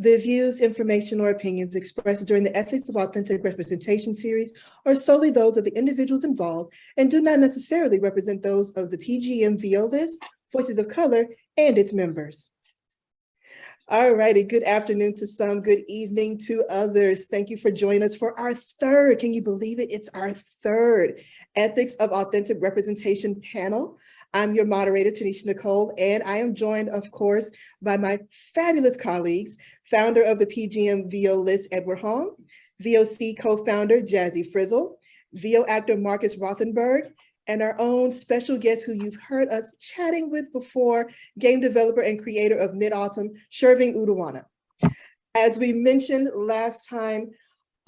The views, information, or opinions expressed during the Ethics of Authentic Representation series are solely those of the individuals involved and do not necessarily represent those of the PGM VO List, Voices of Color, and its members. All righty, good afternoon to some, good evening to others. Thank you for joining us for our third, can you believe it? It's our third Ethics of Authentic Representation panel. I'm your moderator, Tanesha Nicole, and I am joined, of course, by my fabulous colleagues, founder of the PGM VO List, Edward Hong, VOC co-founder, Jazzy Frizzle, VO actor, Marcus Rothenberg, and our own special guest who you've heard us chatting with before, game developer and creator of Midautumn, Sherveen Uduwana. As we mentioned last time,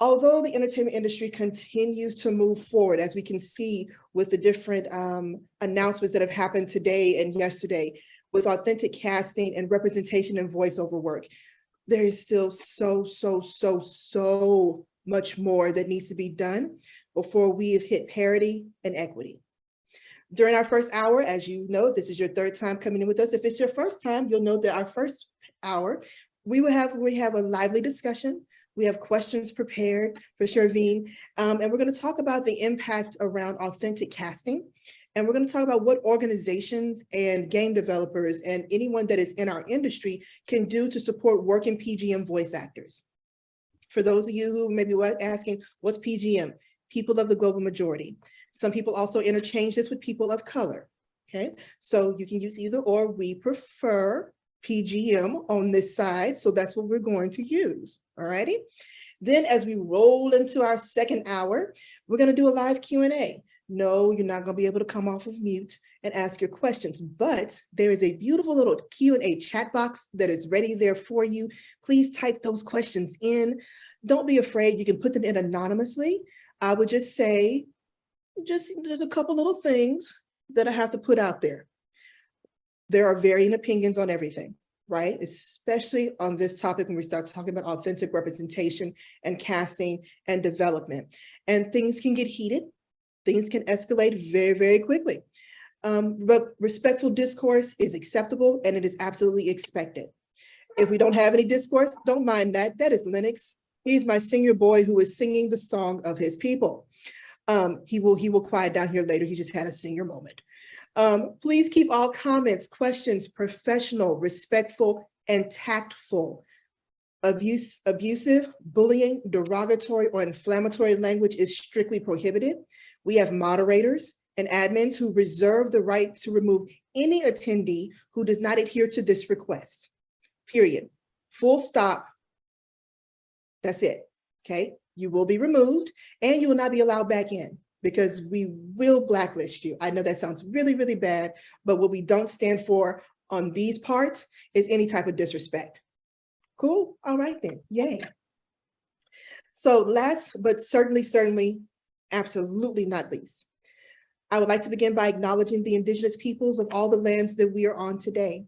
although the entertainment industry continues to move forward, as we can see with the different announcements that have happened today and yesterday, with authentic casting and representation and voiceover work, there is still so much more that needs to be done before we have hit parity and equity. During our first hour, as you know, this is your third time coming in with us. If it's your first time, you'll know that our first hour, we have a lively discussion. We have questions prepared for Sherveen, and we're going to talk about the impact around authentic casting. And we're going to talk about what organizations and game developers and anyone that is in our industry can do to support working PGM voice actors. For those of you who may be asking, what's PGM? People of the global majority. Some people also interchange this with people of color, okay? So you can use either or. We prefer PGM on this side, so that's what we're going to use, all righty? Then as we roll into our second hour, we're gonna do a live Q&A. No, you're not gonna be able to come off of mute and ask your questions, but there is a beautiful little Q&A chat box that is ready there for you. Please type those questions in. Don't be afraid, you can put them in anonymously. I would just say, there's a couple little things that I have to put out there. There are varying opinions on everything, right? Especially on this topic when we start talking about authentic representation and casting and development. And things can get heated. Things can escalate very quickly. But respectful discourse is acceptable and it is absolutely expected. If we don't have any discourse, don't mind that. That is Lennox. He's my senior boy who is singing the song of his people. He will quiet down here later. He just had a senior moment. Please keep all comments, questions, professional, respectful, and tactful. Abusive, bullying, derogatory, or inflammatory language is strictly prohibited. We have moderators and admins who reserve the right to remove any attendee who does not adhere to this request. Period. Full stop. That's it. Okay. You will be removed and you will not be allowed back in because we will blacklist you. I know that sounds really bad, but what we don't stand for on these parts is any type of disrespect. Cool. All right then. Yay. So last, but certainly, absolutely not least, I would like to begin by acknowledging the indigenous peoples of all the lands that we are on today.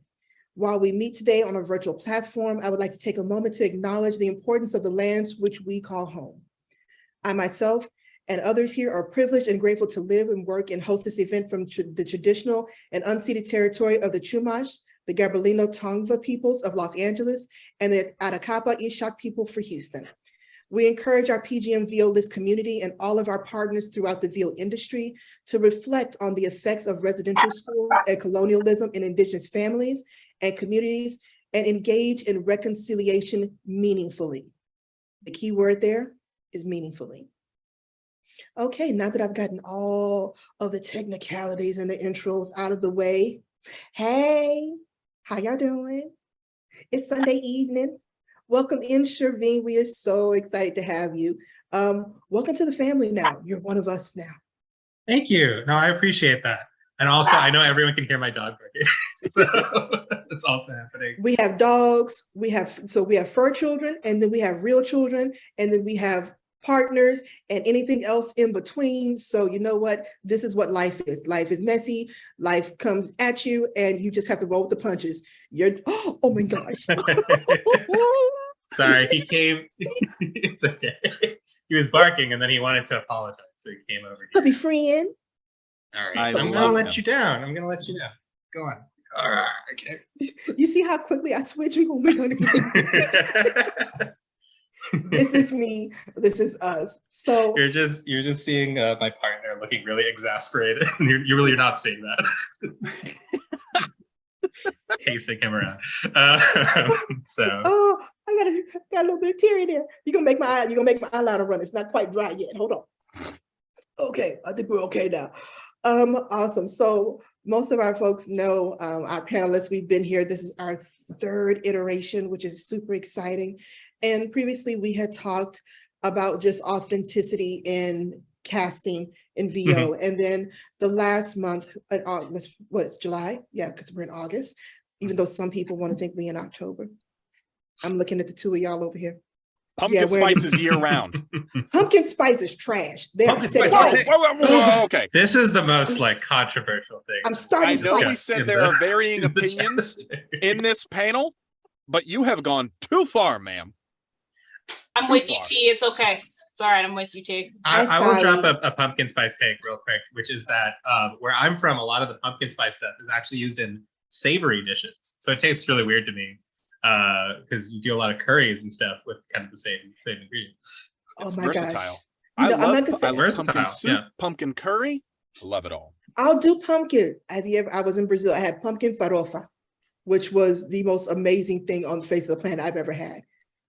While we meet today on a virtual platform, I would like to take a moment to acknowledge the importance of the lands which we call home. I myself and others here are privileged and grateful to live and work and host this event from the traditional and unceded territory of the Chumash, the Gabrielino Tongva peoples of Los Angeles, and the Atacapa Ishak people for Houston. We encourage our PGM VO List community and all of our partners throughout the VO industry to reflect on the effects of residential schools and colonialism in indigenous families and communities and engage in reconciliation meaningfully. The key word there is meaningfully. Okay, now that I've gotten all of the technicalities and the intros out of the way, hey, how y'all doing? It's Sunday evening. Welcome in, Sherveen. We are so excited to have you. Welcome to the family now. You're one of us now. Thank you. No, I appreciate that. And also, I know everyone can hear my dog barking, so that's also happening. We have dogs. We have fur children, and then we have real children, and then we have partners and anything else in between. So you know what? This is what life is. Life is messy. Life comes at you, and you just have to roll with the punches. Oh my gosh. Sorry, he came. It's okay. He was barking, and then he wanted to apologize, so he came over here. Puppy friend. All right, I'm gonna let you down. I'm gonna let you down. Go on. Okay. You see how quickly I switch? We're going to This is me. This is us. So you're just seeing my partner looking really exasperated. You're not seeing that. Pacing him around. So. Oh, I got a little bit of tear in there. You're gonna make my eyeliner run. It's not quite dry yet. Hold on. Okay, I think we're okay now. Awesome. So most of our folks know our panelists. We've been here. This is our third iteration, which is super exciting. And previously we had talked about just authenticity in casting in VO. And then the last month, what's July? Yeah, because we're in August, even though some people want to think we're in October. I'm looking at the two of y'all over here. Pumpkin spice is year round. Pumpkin spice is trash. There, I said it Whoa, twice. whoa, okay. This is the most like controversial thing. I'm starting I know fights. we said there are varying opinions in this panel, but you have gone too far, ma'am. I'm with you, T. It's okay. It's all right. I'm with you, T. I will drop a pumpkin spice take real quick, which is that where I'm from, a lot of the pumpkin spice stuff is actually used in savory dishes. So it tastes really weird to me because you do a lot of curries and stuff with kind of the same ingredients. It's oh my versatile. gosh. I I'm not gonna say love pumpkin soup, pumpkin curry. I love it all. I'll do pumpkin. I was in Brazil. I had pumpkin farofa, which was the most amazing thing on the face of the planet I've ever had.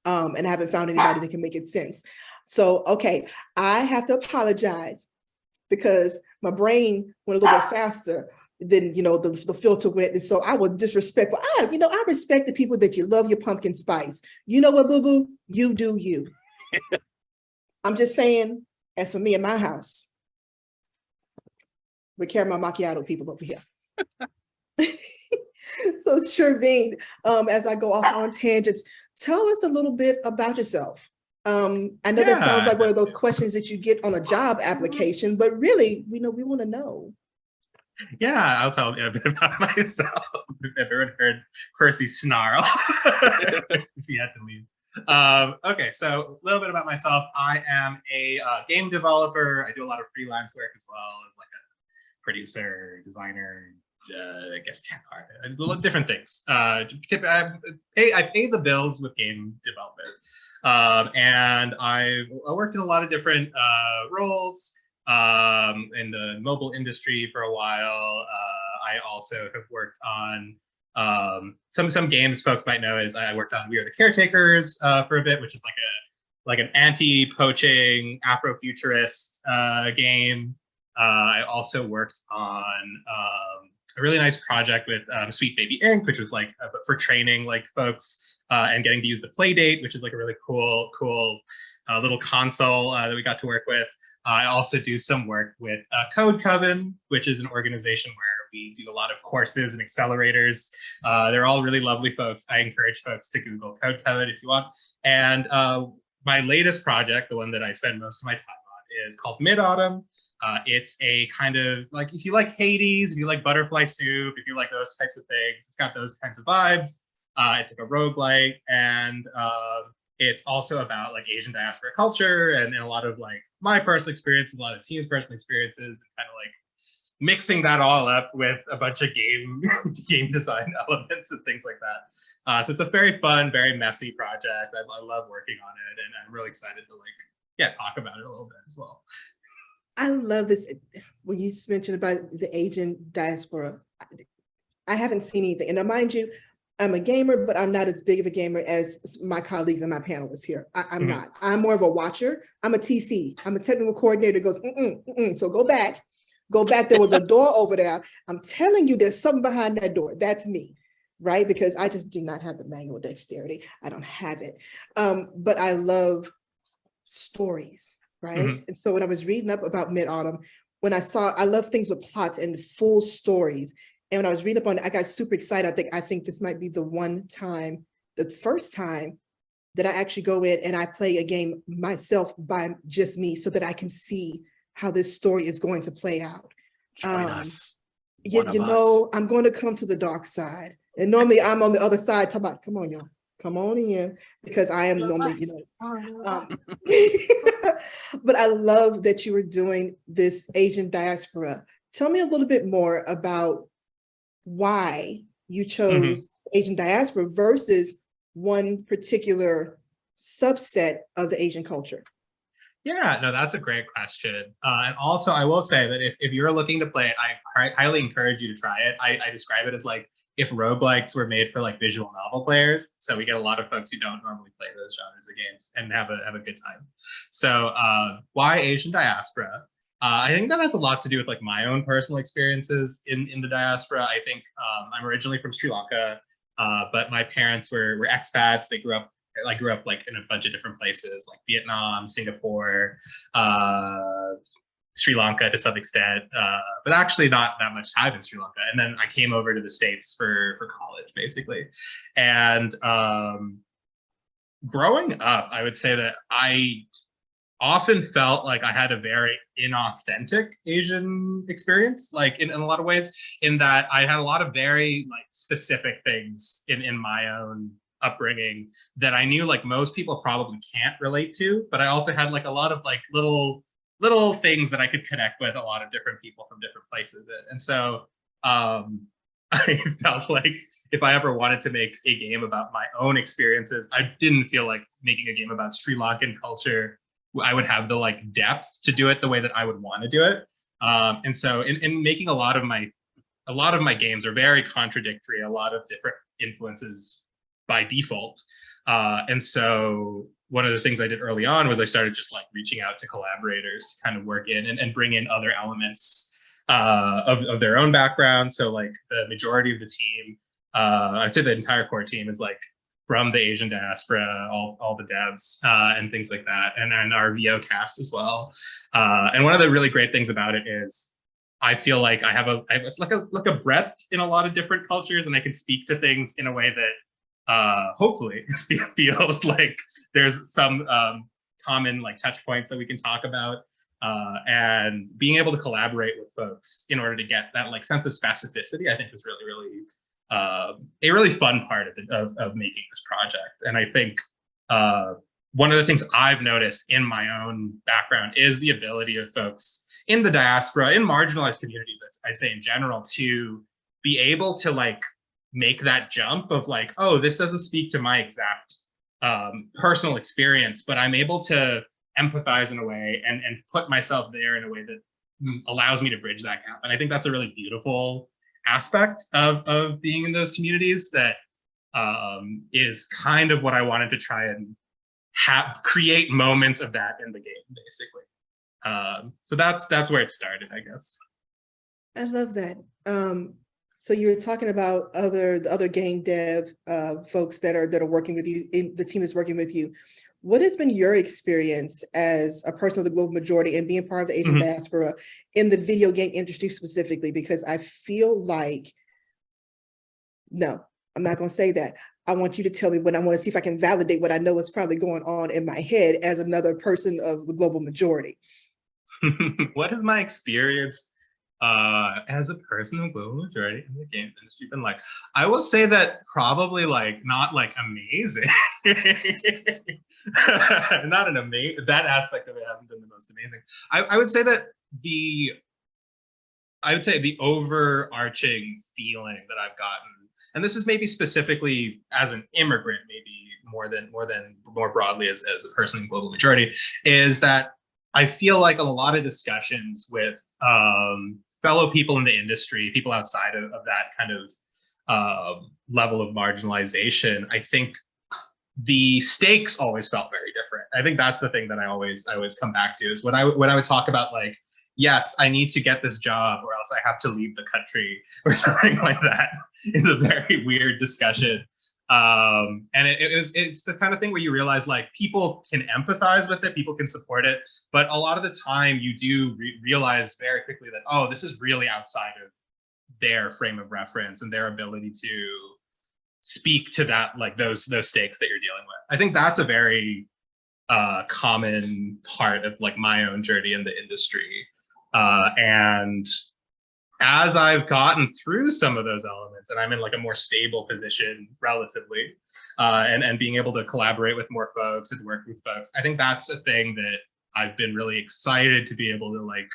And I haven't found anybody that can make it sense. So, okay, I have to apologize because my brain went a little bit faster than, the filter went. And so I was disrespectful. I respect the people that you love your pumpkin spice. You know what, boo-boo? You do you. I'm just saying, as for me in my house, we're caramel macchiato people over here. So Sherveen, as I go off on tangents, tell us a little bit about yourself. I know that sounds like one of those questions that you get on a job application, but really, we want to know. Yeah, I'll tell you a bit about myself. Everyone heard Percy snarl. He had to leave. Okay, so a little bit about myself. I am a game developer. I do a lot of freelance work as well as like a producer, designer, I guess tech art, different things. I pay the bills with game development, and I worked in a lot of different roles in the mobile industry for a while. I also have worked on some games folks might know is I worked on We Are the Caretakers for a bit, which is like an anti-poaching Afrofuturist game. I also worked on a really nice project with Sweet Baby Inc., which was like for training like folks and getting to use the Playdate, which is like a really cool little console that we got to work with. I also do some work with Code Coven, which is an organization where we do a lot of courses and accelerators. They're all really lovely folks. I encourage folks to Google Code Coven if you want. And my latest project, the one that I spend most of my time on, is called Midautumn. It's a kind of like, if you like Hades, if you like butterfly soup, if you like those types of things, it's got those kinds of vibes. It's like a roguelike, and it's also about like Asian diaspora culture and a lot of like my personal experience, a lot of team's personal experiences, and kind of like mixing that all up with a bunch of game design elements and things like that. So it's a very fun, very messy project. I love working on it, and I'm really excited to talk about it a little bit as well. I love this. When you mentioned about the Asian diaspora, I haven't seen anything. And now, mind you, I'm a gamer, but I'm not as big of a gamer as my colleagues and my panelists here. I'm not. I'm more of a watcher. I'm a TC. I'm a technical coordinator. Goes, So go back. There was a door over there. I'm telling you, there's something behind that door. That's me, right? Because I just do not have the manual dexterity. I don't have it. But I stories, right? And so when I was reading up about Midautumn, I love things with plots and full stories. And when I was reading up on it, I got super excited. I think this might be the first time that I actually go in and I play a game myself by just me, so that I can see how this story is going to play out. Join us. I'm going to come to the dark side. And normally I'm on the other side talking about, come on, y'all, come on in, because I am normally, but I love that you were doing this Asian diaspora. Tell me a little bit more about why you chose Asian diaspora versus one particular subset of the Asian culture? Yeah, no, that's a great question. And also, I will say that if you're looking to play it, I highly encourage you to try it. I describe it as like if roguelikes were made for like visual novel players. So we get a lot of folks who don't normally play those genres of games and have a good time. So why Asian diaspora? I think that has a lot to do with like my own personal experiences in the diaspora. I think I'm originally from Sri Lanka, but my parents were expats. They grew up like in a bunch of different places like Vietnam, Singapore, Sri Lanka to some extent, but actually not that much time in Sri Lanka. And then I came over to the States for college, basically. And growing up, I would say that I often felt like I had a very inauthentic Asian experience, like in a lot of ways, in that I had a lot of very like specific things in my own upbringing that I knew like most people probably can't relate to, but I also had like a lot of like little things that I could connect with a lot of different people from different places. And so I felt like if I ever wanted to make a game about my own experiences, I didn't feel like making a game about Sri Lankan culture I would have the like depth to do it the way that I would want to do it. And so in making a lot of my games are very contradictory, a lot of different influences by default. And so one of the things I did early on was I started just like reaching out to collaborators to kind of work in and bring in other elements of their own background. So like the majority of the team, I'd say the entire core team is like from the Asian diaspora, all the devs and things like that, and our VO cast as well. And one of the really great things about it is I feel like I have like a breadth in a lot of different cultures, and I can speak to things in a way that hopefully feels like there's some common like touch points that we can talk about. And being able to collaborate with folks in order to get that like sense of specificity, I think is really a really fun part of making this project. And I think one of the things I've noticed in my own background is the ability of folks in the diaspora, in marginalized communities, I'd say in general, to be able to like make that jump of like, oh, this doesn't speak to my exact personal experience, but I'm able to empathize in a way and put myself there in a way that allows me to bridge that gap. And I think that's a really beautiful aspect of being in those communities that is kind of what I wanted to try and create moments of that in the game, basically. So that's where it started, I guess. I love that. So you were talking about the other game dev folks that are working with you, the team is working with you. What has been your experience as a person of the global majority and being part of the Asian diaspora in the video game industry specifically? Because I feel like, no, I'm not going to say that. I want you to tell me what I want to see if I can validate what I know is probably going on in my head as another person of the global majority. What is my experience as a person of global majority in the games industry been like? I will say that probably like not like amazing. Not an amazing, that aspect of it hasn't been the most amazing. I would say that the overarching feeling that I've gotten, and this is maybe specifically as an immigrant, maybe more broadly as a person in global majority, is that I feel like a lot of discussions with fellow people in the industry, people outside of that kind of level of marginalization, I think the stakes always felt very different. I think that's the thing that I always come back to, is when I would talk about like, yes, I need to get this job or else I have to leave the country or something like that. It's a very weird discussion. And it's the kind of thing where you realize like people can empathize with it, people can support it, but a lot of the time you do realize very quickly that, oh, this is really outside of their frame of reference and their ability to speak to that, like those stakes that you're dealing with. I think that's a very common part of like my own journey in the industry. And as I've gotten through some of those elements and I'm in like a more stable position relatively, and being able to collaborate with more folks and work with folks, I think that's a thing that I've been really excited to be able to like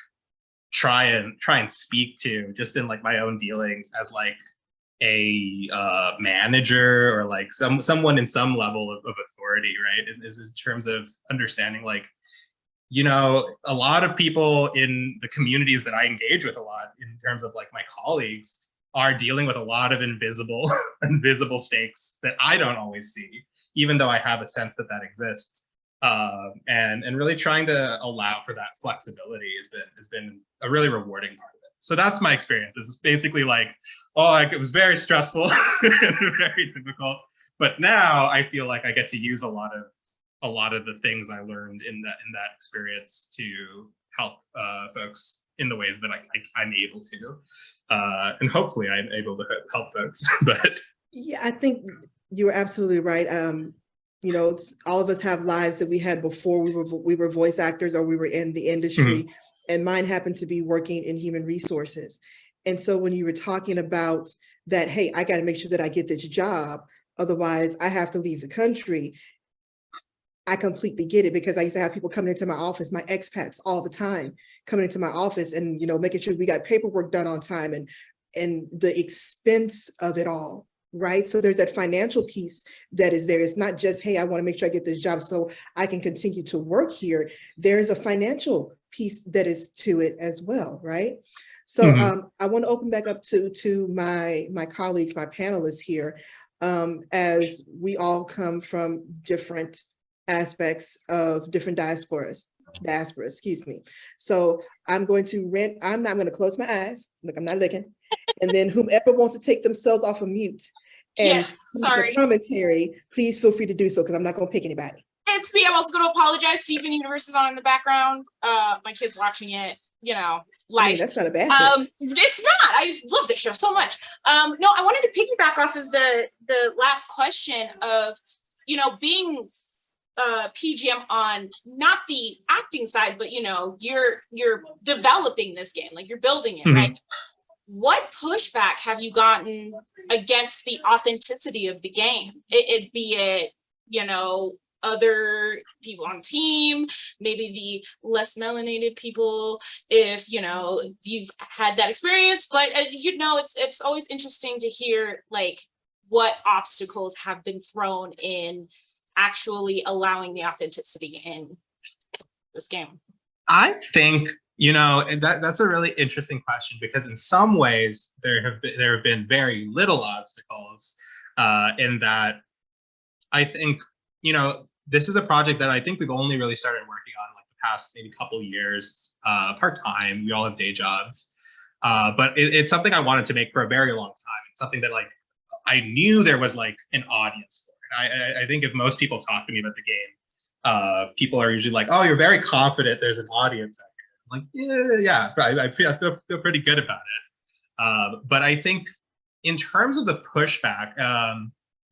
try and speak to just in like my own dealings as like a manager or like someone in some level of authority, right? Is in terms of understanding like, you know, a lot of people in the communities that I engage with a lot in terms of like my colleagues are dealing with a lot of invisible stakes that I don't always see, even though I have a sense that that exists. And really trying to allow for that flexibility has been a really rewarding part of it. So that's my experience. It's basically like, it was very stressful and very difficult, but now I feel like I get to use a lot of the things I learned in that experience to help folks in the ways that I'm able to, and hopefully I'm able to help folks. But yeah, I think you're absolutely right. You know, all of us have lives that we had before we were voice actors or we were in the industry, and mine happened to be working in human resources. And so when you were talking about that, hey, I got to make sure that I get this job, otherwise I have to leave the country. I completely get it, because I used to have people coming into my office, my expats all the time, coming into my office and, you know, making sure we got paperwork done on time and the expense of it all. Right. So there's that financial piece that is there. It's not just, hey, I want to make sure I get this job so I can continue to work here. There's a financial piece that is to it as well. Right. So I want to open back up to my colleagues, my panelists here, as we all come from different aspects of different diasporas, excuse me. So I'm not going to close my eyes. Look, I'm not looking. And then whomever wants to take themselves off of mute and the commentary, please feel free to do so, because I'm not going to pick anybody. It's me. I'm also going to apologize. Steven Universe is on in the background. My kid's watching it, you know, live. I mean, that's not a bad thing. It's not. I love this show so much. No, I wanted to piggyback off of the last question of, you know, being PGM on not the acting side, but, you know, you're developing this game, like you're building it, right? What pushback have you gotten against the authenticity of the game? It be it, you know, other people on team, maybe the less melanated people, if, you know, you've had that experience, but you know, it's always interesting to hear like what obstacles have been thrown in actually allowing the authenticity in this game. I think, you know, that's a really interesting question, because in some ways there have been very little obstacles in that. I think, you know, this is a project that I think we've only really started working on like the past maybe couple years, part-time. We all have day jobs, but it's something I wanted to make for a very long time. It's something that like I knew there was like an audience for it. I think if most people talk to me about the game, people are usually like, "Oh, you're very confident there's an audience out here." I'm like, yeah, I feel pretty good about it. But I think in terms of the pushback,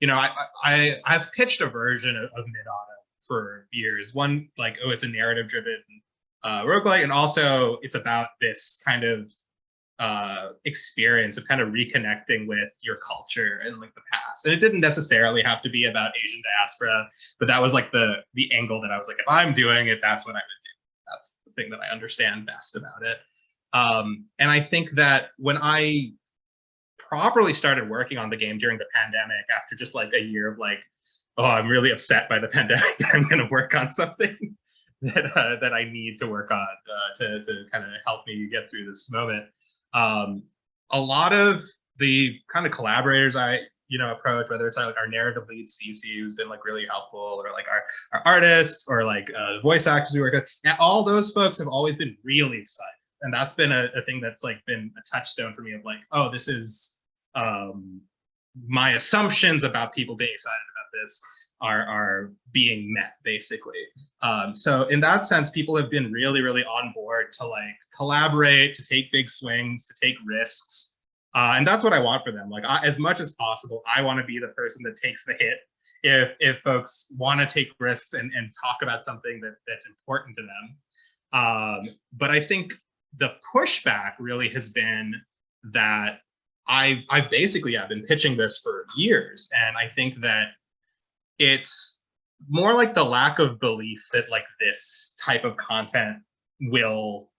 you know, I've pitched a version of Midautumn for years. One, like, oh, it's a narrative-driven roguelike, and also it's about this kind of experience of kind of reconnecting with your culture and like the past. And it didn't necessarily have to be about Asian diaspora, but that was like the angle that I was like, if I'm doing it, that's what I would do. That's the thing that I understand best about it. And I think that when I properly started working on the game during the pandemic, after just like a year of like, oh, I'm really upset by the pandemic, I'm going to work on something that I need to work on to kind of help me get through this moment. A lot of the kind of collaborators I approach, whether it's our narrative lead Cece, who's been like really helpful, or like our artists, or like the voice actors we work with, and all those folks have always been really excited. And that's been a thing that's like been a touchstone for me of like, oh, this is my assumptions about people being excited about this are being met, basically. So in that sense, people have been really, really on board to like collaborate, to take big swings, to take risks. And that's what I want for them. Like, as much as possible, I want to be the person that takes the hit if folks want to take risks and talk about something that's important to them. But I think the pushback really has been that I've basically been pitching this for years, and I think that it's more like the lack of belief that like this type of content will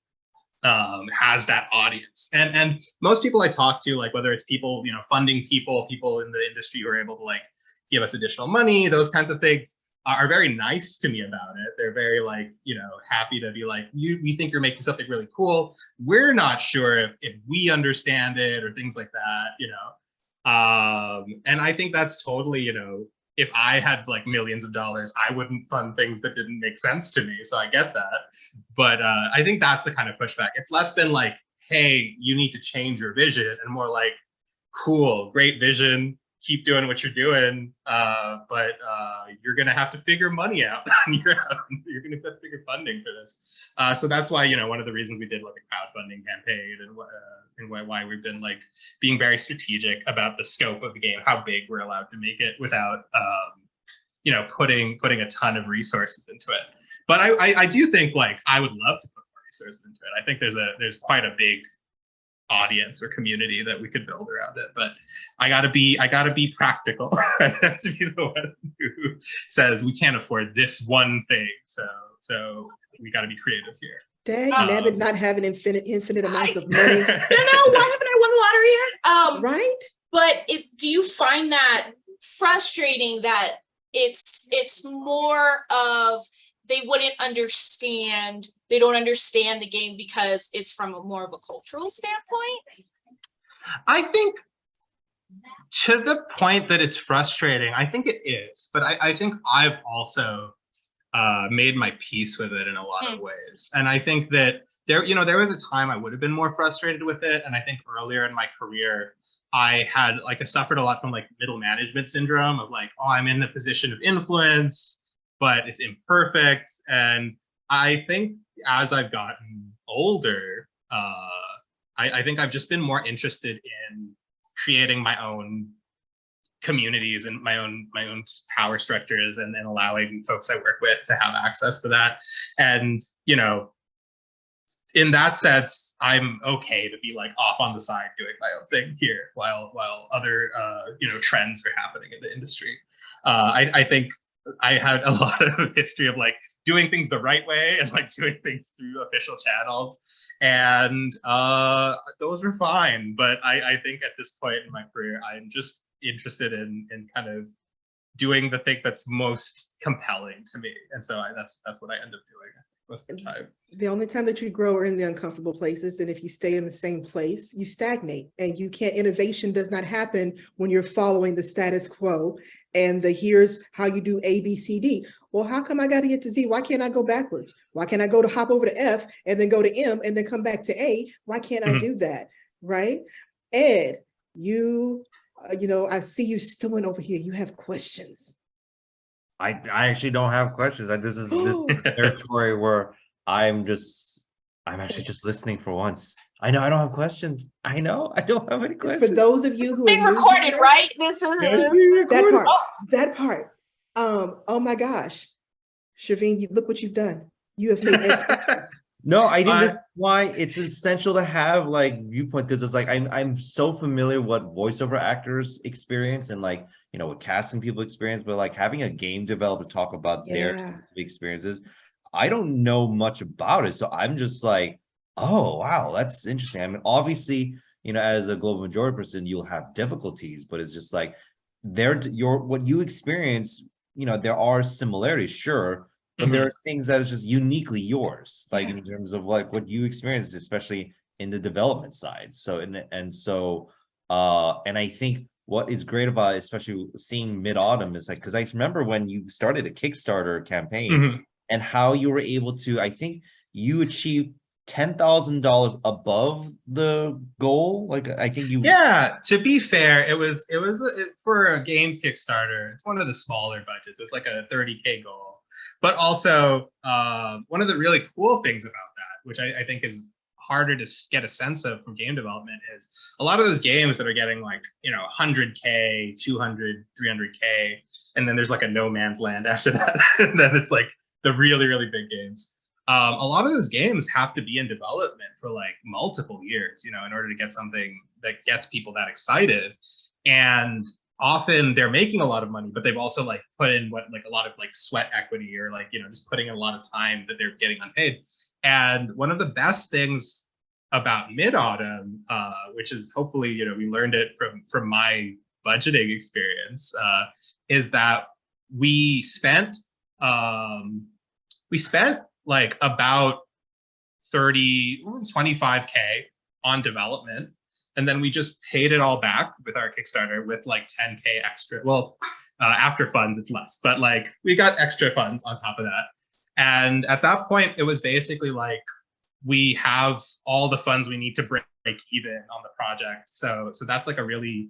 has that audience. And most people I talk to, like whether it's people, you know, funding people in the industry who are able to like give us additional money, those kinds of things, are very nice to me about it. They're very like, you know, happy to be like, we think you're making something really cool. We're not sure if we understand it or things like that, you know. And I think that's totally, you know, if I had like millions of dollars, I wouldn't fund things that didn't make sense to me. So I get that. But I think that's the kind of pushback. It's less been like, hey, you need to change your vision, and more like, cool, great vision, keep doing what you're doing, but you're gonna have to figure money out on your own. You're gonna have to figure funding for this. So that's why, you know, one of the reasons we did like a crowdfunding campaign, and why we've been like being very strategic about the scope of the game, how big we're allowed to make it without, you know, putting a ton of resources into it. But I do think like I would love to put more resources into it. I think there's quite a big audience or community that we could build around it, but I gotta be practical. I have to be the one who says we can't afford this one thing, so we got to be creative here. Dang, nabbit, not having infinite amounts of money. No, why haven't I won the lottery yet? Right? But do you find that frustrating that it's more of they don't understand the game because it's from a more of a cultural standpoint? I think to the point that it's frustrating, I think it is, but I think I've also made my peace with it in a lot of ways. And I think that there was a time I would have been more frustrated with it. And I think earlier in my career, I suffered a lot from like middle management syndrome of like, oh, I'm in a position of influence, but it's imperfect. And I think as I've gotten older, I think I've just been more interested in creating my own communities and my own power structures, and then allowing folks I work with to have access to that. And, you know, in that sense, I'm okay to be like off on the side doing my own thing here while other trends are happening in the industry. I think I had a lot of history of like doing things the right way and like doing things through official channels, and those were fine. But I think at this point in my career, I'm just interested in kind of doing the thing that's most compelling to me, and so that's what I end up doing most of the time. The only time that you grow are in the uncomfortable places, and if you stay in the same place, you stagnate, and you can't. Innovation does not happen when you're following the status quo and here's how you do A, B, C, D. Well, how come I got to get to Z? Why can't I go backwards? Why can't I go to hop over to F and then go to M and then come back to A? Why can't I do that? Right? Ed, I see you stewing over here. You have questions. I actually don't have questions. This is territory where I'm actually just listening for once. I know I don't have questions. I know I don't have any questions. For those of you who being are recorded, right? This is that part. Oh my gosh, Sherveen, look what you've done. You have made expertise. No, I think that's why it's essential to have like viewpoints, because it's like I'm so familiar what voiceover actors experience and like, you know, what casting people experience, but like having a game developer talk about their specific experiences, I don't know much about it. So I'm just like, oh wow, that's interesting. I mean, obviously, you know, as a global majority person, you'll have difficulties, but it's just like what you experience, you know, there are similarities, sure. But there are things that is just uniquely yours, like in terms of like what you experience, especially in the development side. So and I think what is great about especially seeing Midautumn is like, because I remember when you started a Kickstarter campaign and how you were able to, I think you achieved $10,000 above the goal. Like I think you. Yeah, to be fair, it was for a games Kickstarter. It's one of the smaller budgets. It's like a 30K goal. But also, one of the really cool things about that, which I think is harder to get a sense of from game development, is a lot of those games that are getting like, you know, 100K, 200, 300K, and then there's like a no man's land after that. And then it's like the really, really big games. A lot of those games have to be in development for like multiple years, you know, in order to get something that gets people that excited. And often they're making a lot of money, but they've also like put in a lot of like sweat equity, or like, you know, just putting in a lot of time that they're getting unpaid. And one of the best things about Midautumn, which is hopefully, you know, we learned it from my budgeting experience, is that we spent like about 25K on development, and then we just paid it all back with our Kickstarter with like 10K extra. Well, after funds it's less, but like we got extra funds on top of that. And at that point it was basically like we have all the funds we need to break even on the project. So that's like a really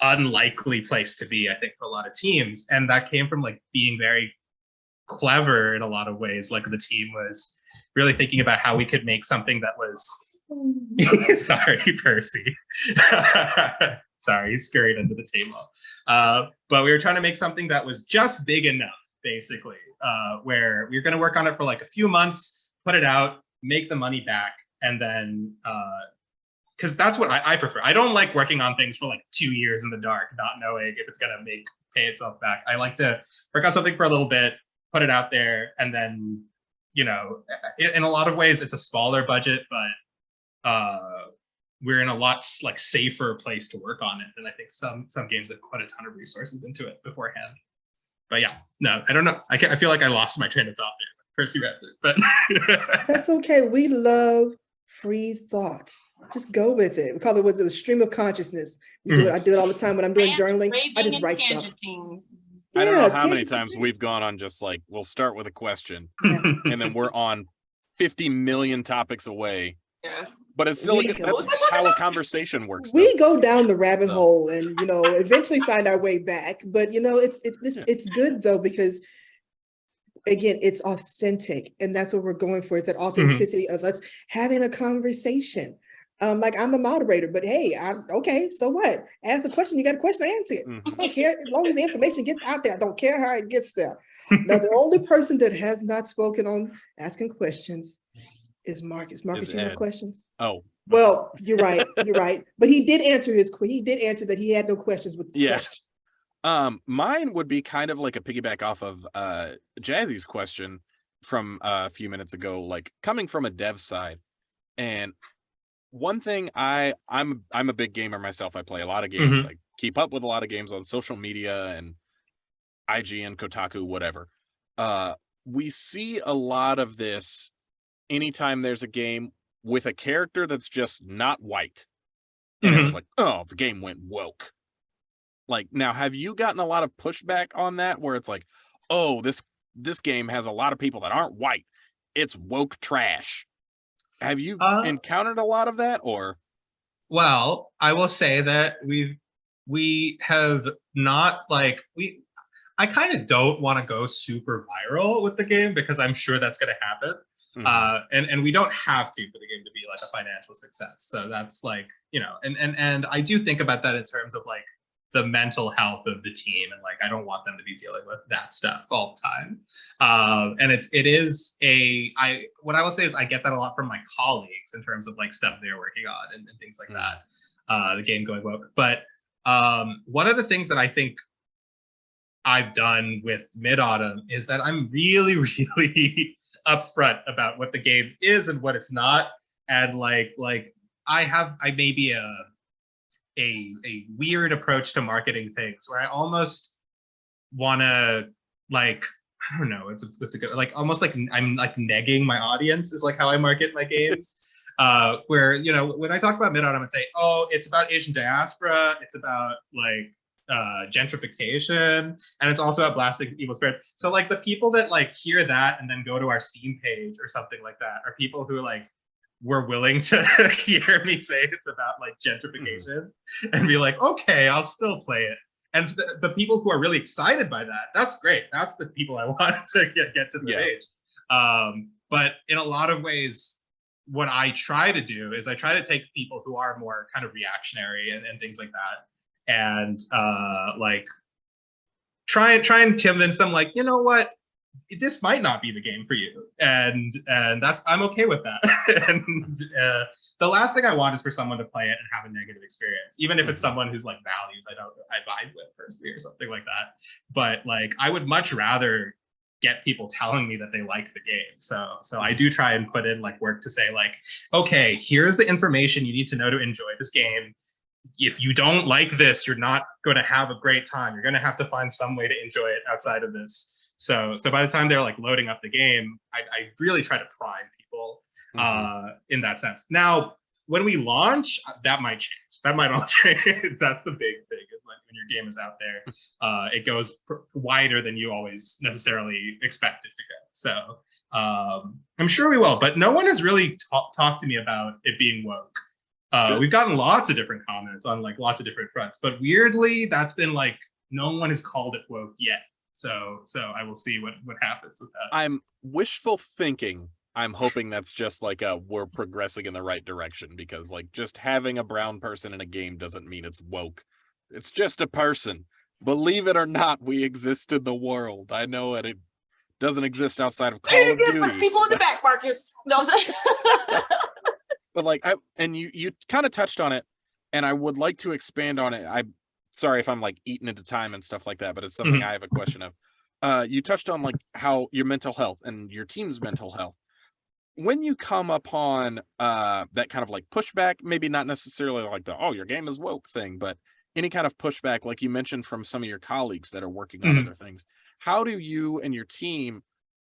unlikely place to be, I think, for a lot of teams. And that came from like being very clever in a lot of ways. Like the team was really thinking about how we could make something that was sorry, Percy. Sorry, he scurried under the table. But we were trying to make something that was just big enough, basically, where we were going to work on it for like a few months, put it out, make the money back, and then because that's what I prefer. I don't like working on things for like 2 years in the dark, not knowing if it's going to pay itself back. I like to work on something for a little bit, put it out there, and then, you know, in a lot of ways it's a smaller budget, but we're in a lot like safer place to work on it than I think some games that put a ton of resources into it beforehand. But yeah, no, I don't know. I feel like I lost my train of thought there, Percy Radford, but That's okay. We love free thought. Just go with it. We call it a stream of consciousness. We do it. I do it all the time when I'm doing journaling. I just write stuff. I don't know Yeah, how many take- times we've gone on just like, we'll start with a question Yeah. and then we're on 50 million topics away. Yeah. But it's still, We like, go- that's how a conversation works. We though. go down the rabbit So- hole and, you know, eventually find our way back. But, you know, it's good though, because again, it's authentic, and that's what we're going for. It's that authenticity of us having a conversation. Like I'm a moderator, but hey, okay, so what? Ask a question, you got a question, answer it. I don't care, as long as the information gets out there. I don't care how it gets there. Now, the only person that has not spoken on asking questions is Marcus. Marcus, Is you have Ed. questions? Oh, Well, you're right. You're right. But he did answer that he had no questions with his Yeah. question. mine would be kind of like a piggyback off of Jazzy's question from a few minutes ago, like coming from a dev side. And one thing I'm a big gamer myself. I play a lot of games. I keep up with a lot of games on social media and IGN, Kotaku, whatever. We see a lot of this anytime there's a game with a character that's just not white. And it was like, oh, the game went woke. Like, now, have you gotten a lot of pushback on that where it's like, oh, this game has a lot of people that aren't white, it's woke trash? Have you encountered a lot of that? Or well, I will say that we have not, like, I kind of don't want to go super viral with the game because I'm sure that's going to happen. And we don't have to for the game to be like a financial success. So that's like, you know, and I do think about that in terms of like the mental health of the team, and like I don't want them to be dealing with that stuff all the time. And what I will say is I get that a lot from my colleagues in terms of like stuff they're working on and things like that. The game going woke. But one of the things that I think I've done with Midautumn is that I'm really, really upfront about what the game is and what it's not. And like I may be a weird approach to marketing things where I almost want to, like, I don't know, it's a good, like, almost like I'm like negging my audience is like how I market my games. Where, you know, when I talk about Midautumn, I'd say, oh, it's about Asian diaspora, it's about like gentrification, and it's also about blasting evil spirit. So like the people that like hear that and then go to our Steam page or something like that are people who like were willing to hear me say it's about like gentrification and be like, okay, I'll still play it. And the people who are really excited by that, that's great. That's the people I want to get to the page. But in a lot of ways, what I try to do is I try to take people who are more kind of reactionary and things like that, and like try and convince them, like, you know what, this might not be the game for you, and that's, I'm okay with that. And the last thing I want is for someone to play it and have a negative experience, even if it's someone whose like values I vibe with personally or something like that. But like I would much rather get people telling me that they like the game. So I do try and put in like work to say like, okay, here's the information you need to know to enjoy this game. If you don't like this, you're not going to have a great time. You're going to have to find some way to enjoy it outside of this. So by the time they're like loading up the game, I really try to prime people in that sense. Now, when we launch, that might change. That might all change. That's the big thing, is when your game is out there, it goes wider than you always necessarily expect it to go. So I'm sure we will, but no one has really talked to me about it being woke. We've gotten lots of different comments on like lots of different fronts, but weirdly, that's been like, no one has called it woke yet. So I will see what happens with that. I'm wishful thinking. I'm hoping that's just like we're progressing in the right direction, because like just having a brown person in a game doesn't mean it's woke. It's just a person. Believe it or not, we exist in the world. I know it doesn't exist outside of Call of Duty. Put people in the back, Marcus. Those But like, you kind of touched on it, and I would like to expand on it. I'm sorry if I'm like eating into time and stuff like that, but it's something I have a question of. You touched on like how your mental health and your team's mental health. When you come upon that kind of like pushback, maybe not necessarily like the, oh, your game is woke thing, but any kind of pushback, like you mentioned from some of your colleagues that are working on other things, how do you and your team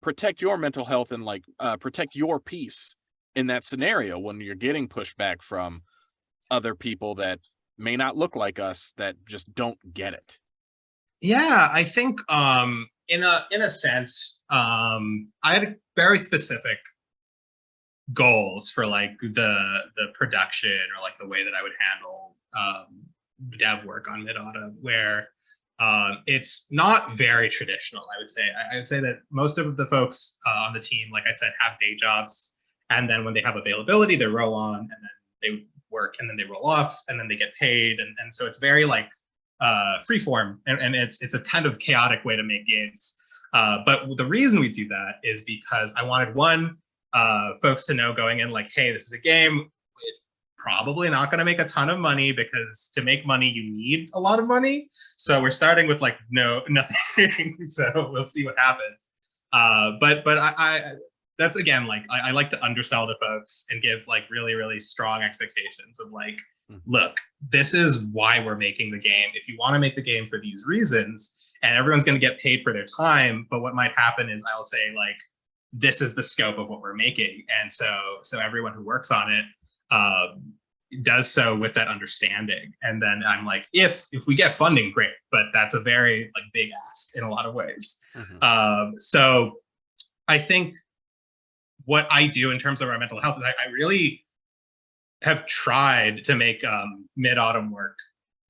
protect your mental health and like protect your peace in that scenario when you're getting pushback from other people that may not look like us, that just don't get it? Yeah, I think in a sense, I had very specific goals for like the production, or like the way that I would handle dev work on Midautumn, where it's not very traditional, I would say. I would say that most of the folks on the team, like I said, have day jobs, and then when they have availability, they roll on, and then they work, and then they roll off, and then they get paid, and so it's very like free form, and it's a kind of chaotic way to make games. But the reason we do that is because I wanted folks to know going in like, hey, this is a game. It's probably not going to make a ton of money, because to make money, you need a lot of money. So we're starting with like nothing. So we'll see what happens. But I that's again, like I like to undersell to folks and give like really, really strong expectations of like, look, this is why we're making the game. If you want to make the game for these reasons, and everyone's going to get paid for their time, but what might happen is I'll say like, this is the scope of what we're making, and so everyone who works on it does so with that understanding. And then I'm like, if we get funding, great, but that's a very like big ask in a lot of ways. So I think what I do in terms of our mental health is I really have tried to make Midautumn work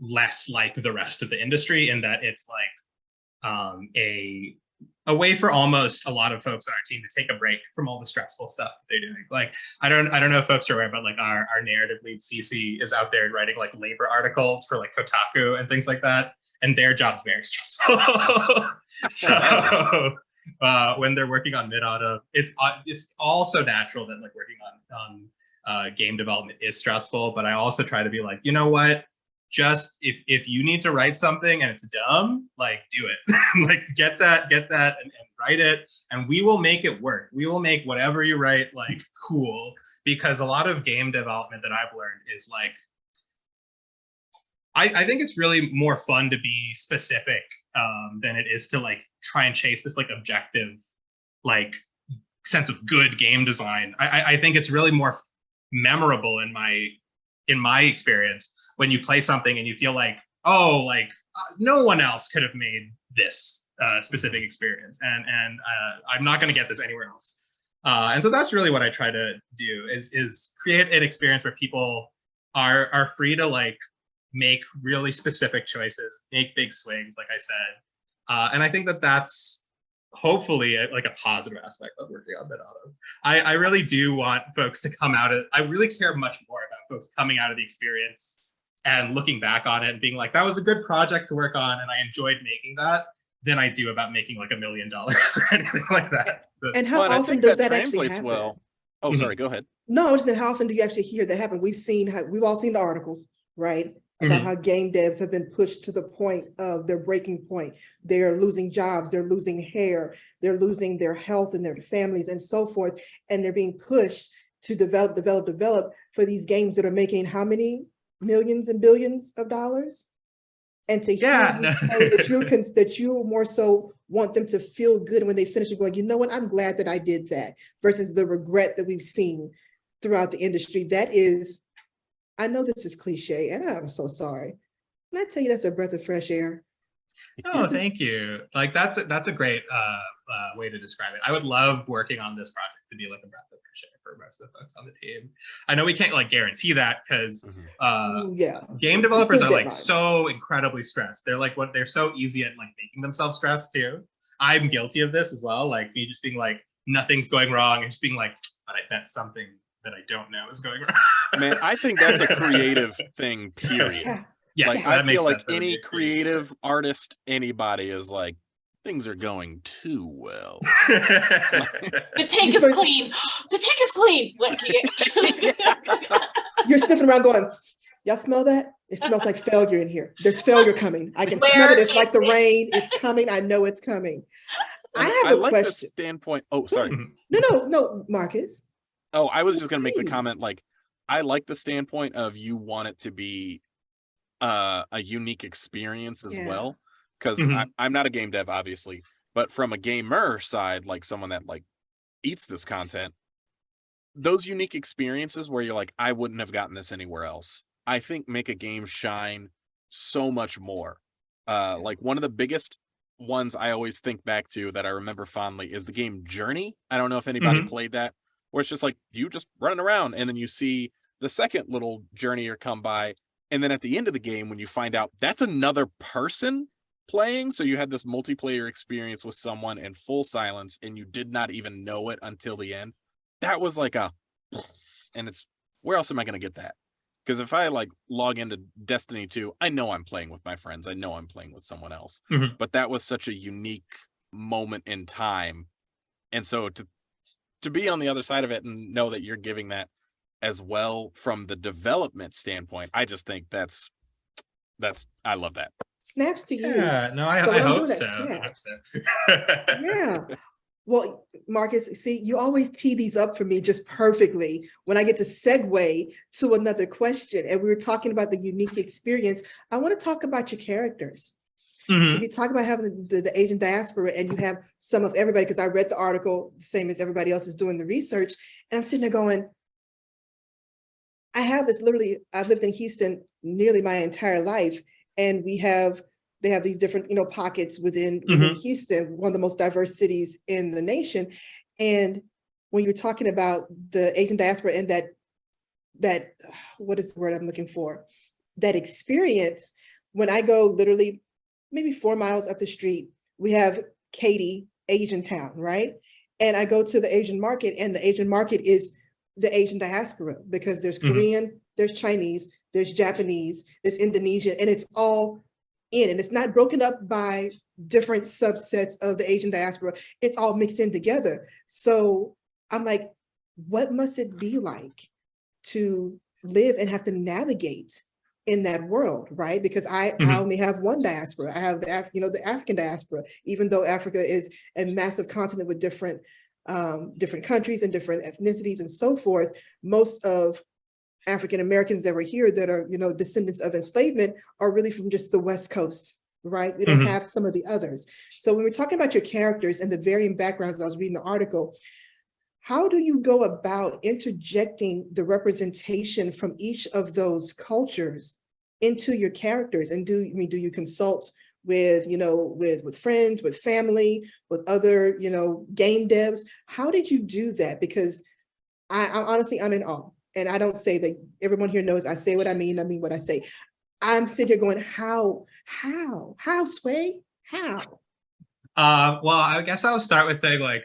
less like the rest of the industry, in that it's like a way for almost a lot of folks on our team to take a break from all the stressful stuff that they're doing. Like, I don't know if folks are aware, but like our narrative lead Cece is out there writing like labor articles for like Kotaku and things like that, and their job's very stressful. So when they're working on Midautumn, it's also natural that like working on game development is stressful. But I also try to be like, you know what? Just if you need to write something and it's dumb, like do it. Like get that and write it, and we will make it work. We will make whatever you write like cool, because a lot of game development that I've learned is like, I think it's really more fun to be specific than it is to like try and chase this like objective like sense of good game design. I think it's really more memorable in my experience when you play something and you feel like, oh, like no one else could have made this specific experience, and I'm not going to get this anywhere else. And so that's really what I try to do is create an experience where people are free to like make really specific choices, make big swings, like I said. And I think that's hopefully like a positive aspect of working on Midautumn. I really do want folks to come out of, I really care much more about folks coming out of the experience and looking back on it and being like, that was a good project to work on and I enjoyed making that, than I do about making like $1 million or anything like that. And how Well, and I often think does that that actually translates happen? well. Oh, sorry, go ahead. No, I was just saying, how often do you actually hear that happen? We've all seen the articles, right? about Mhm. how game devs have been pushed to the point of their breaking point. They're losing jobs, they're losing hair, they're losing their health and their families and so forth. And they're being pushed to develop for these games that are making how many millions and billions of dollars? And to hear Yeah, you no. say that you more so want them to feel good when they finish and going, you know what, I'm glad that I did that, versus the regret that we've seen throughout the industry. That is, I know this is cliche, and I'm so sorry. Can I tell you that's a breath of fresh air? Oh, This is thank you. Like that's a great way to describe it. I would love working on this project to be like a breath of fresh air for most of the folks on the team. I know we can't like guarantee that because yeah. game There's developers still are like deadlines. so incredibly stressed. They're like they're so easy at like making themselves stressed too. I'm guilty of this as well. Like me just being like nothing's going wrong and just being like, but I bet something that I don't know is going wrong. Man, I think that's a creative thing, period. Yeah. Yes, Like so I that makes feel like sense. That would be any a creative creative artist, anybody is like, things are going too well. The tank is clean. The tank is clean. You're sniffing around going, y'all smell that? It smells like failure in here. There's failure coming. I can smell it. It's like the rain. It's coming. I know it's coming. I have a like question. the standpoint. Oh, sorry. No, Marcus. Oh, I was just gonna make the Please. comment. Like, I like the standpoint of you want it to be a unique experience as Yeah. well, because I'm not a game dev, obviously, but from a gamer side, like someone that like eats this content, those unique experiences where you're like, I wouldn't have gotten this anywhere else, I think make a game shine so much more. Like one of the biggest ones I always think back to that I remember fondly is the game Journey. I don't know if anybody played that, where it's just like you just running around and then you see the second little journeyer come by, and then at the end of the game when you find out that's another person playing, so you had this multiplayer experience with someone in full silence and you did not even know it until the end. That was like a, and it's, where else am I going to get that? Because if I like log into Destiny 2, I know I'm playing with my friends. I know I'm playing with someone else. But that was such a unique moment in time. And so to be on the other side of it and know that you're giving that as well from the development standpoint, I just think that's I love that. Snaps to you. Yeah, no, I when I'm hope doing that, so. snaps. Yeah. Well, Marcus, see, you always tee these up for me just perfectly when I get to segue to another question. And we were talking about the unique experience. I want to talk about your characters. If you talk about having the Asian diaspora and you have some of everybody, because I read the article, the same as everybody else is doing the research, and I'm sitting there going, I have this literally, I've lived in Houston nearly my entire life, and they have these different, pockets within Houston, one of the most diverse cities in the nation. And when you're talking about the Asian diaspora and that what is the word I'm looking for? That experience, when I go literally maybe 4 miles up the street, we have Katy, Asian town, right? And I go to the Asian market, and the Asian market is the Asian diaspora, because there's Korean, there's Chinese, there's Japanese, there's Indonesian, and it's all in, and it's not broken up by different subsets of the Asian diaspora. It's all mixed in together. So I'm like, what must it be like to live and have to navigate in that world, right? Because I only have one diaspora. I have the African diaspora, even though Africa is a massive continent with different countries and different ethnicities and so forth. Most of African Americans that were here that are, descendants of enslavement are really from just the West Coast, right? We don't have some of the others. So when we're talking about your characters and the varying backgrounds, I was reading the article, how do you go about interjecting the representation from each of those cultures into your characters? And do you consult with, with friends, with family, with other, game devs? How did you do that? Because I honestly, I'm in awe. And I don't say that everyone here knows I say what I mean what I say. I'm sitting here going, how, Sway? How? Well, I guess I'll start with saying like,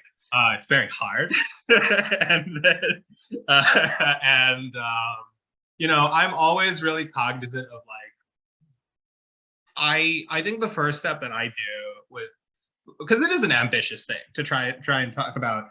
it's very hard. And then, I'm always really cognizant of like, I think the first step that I do with, because it is an ambitious thing to try and talk about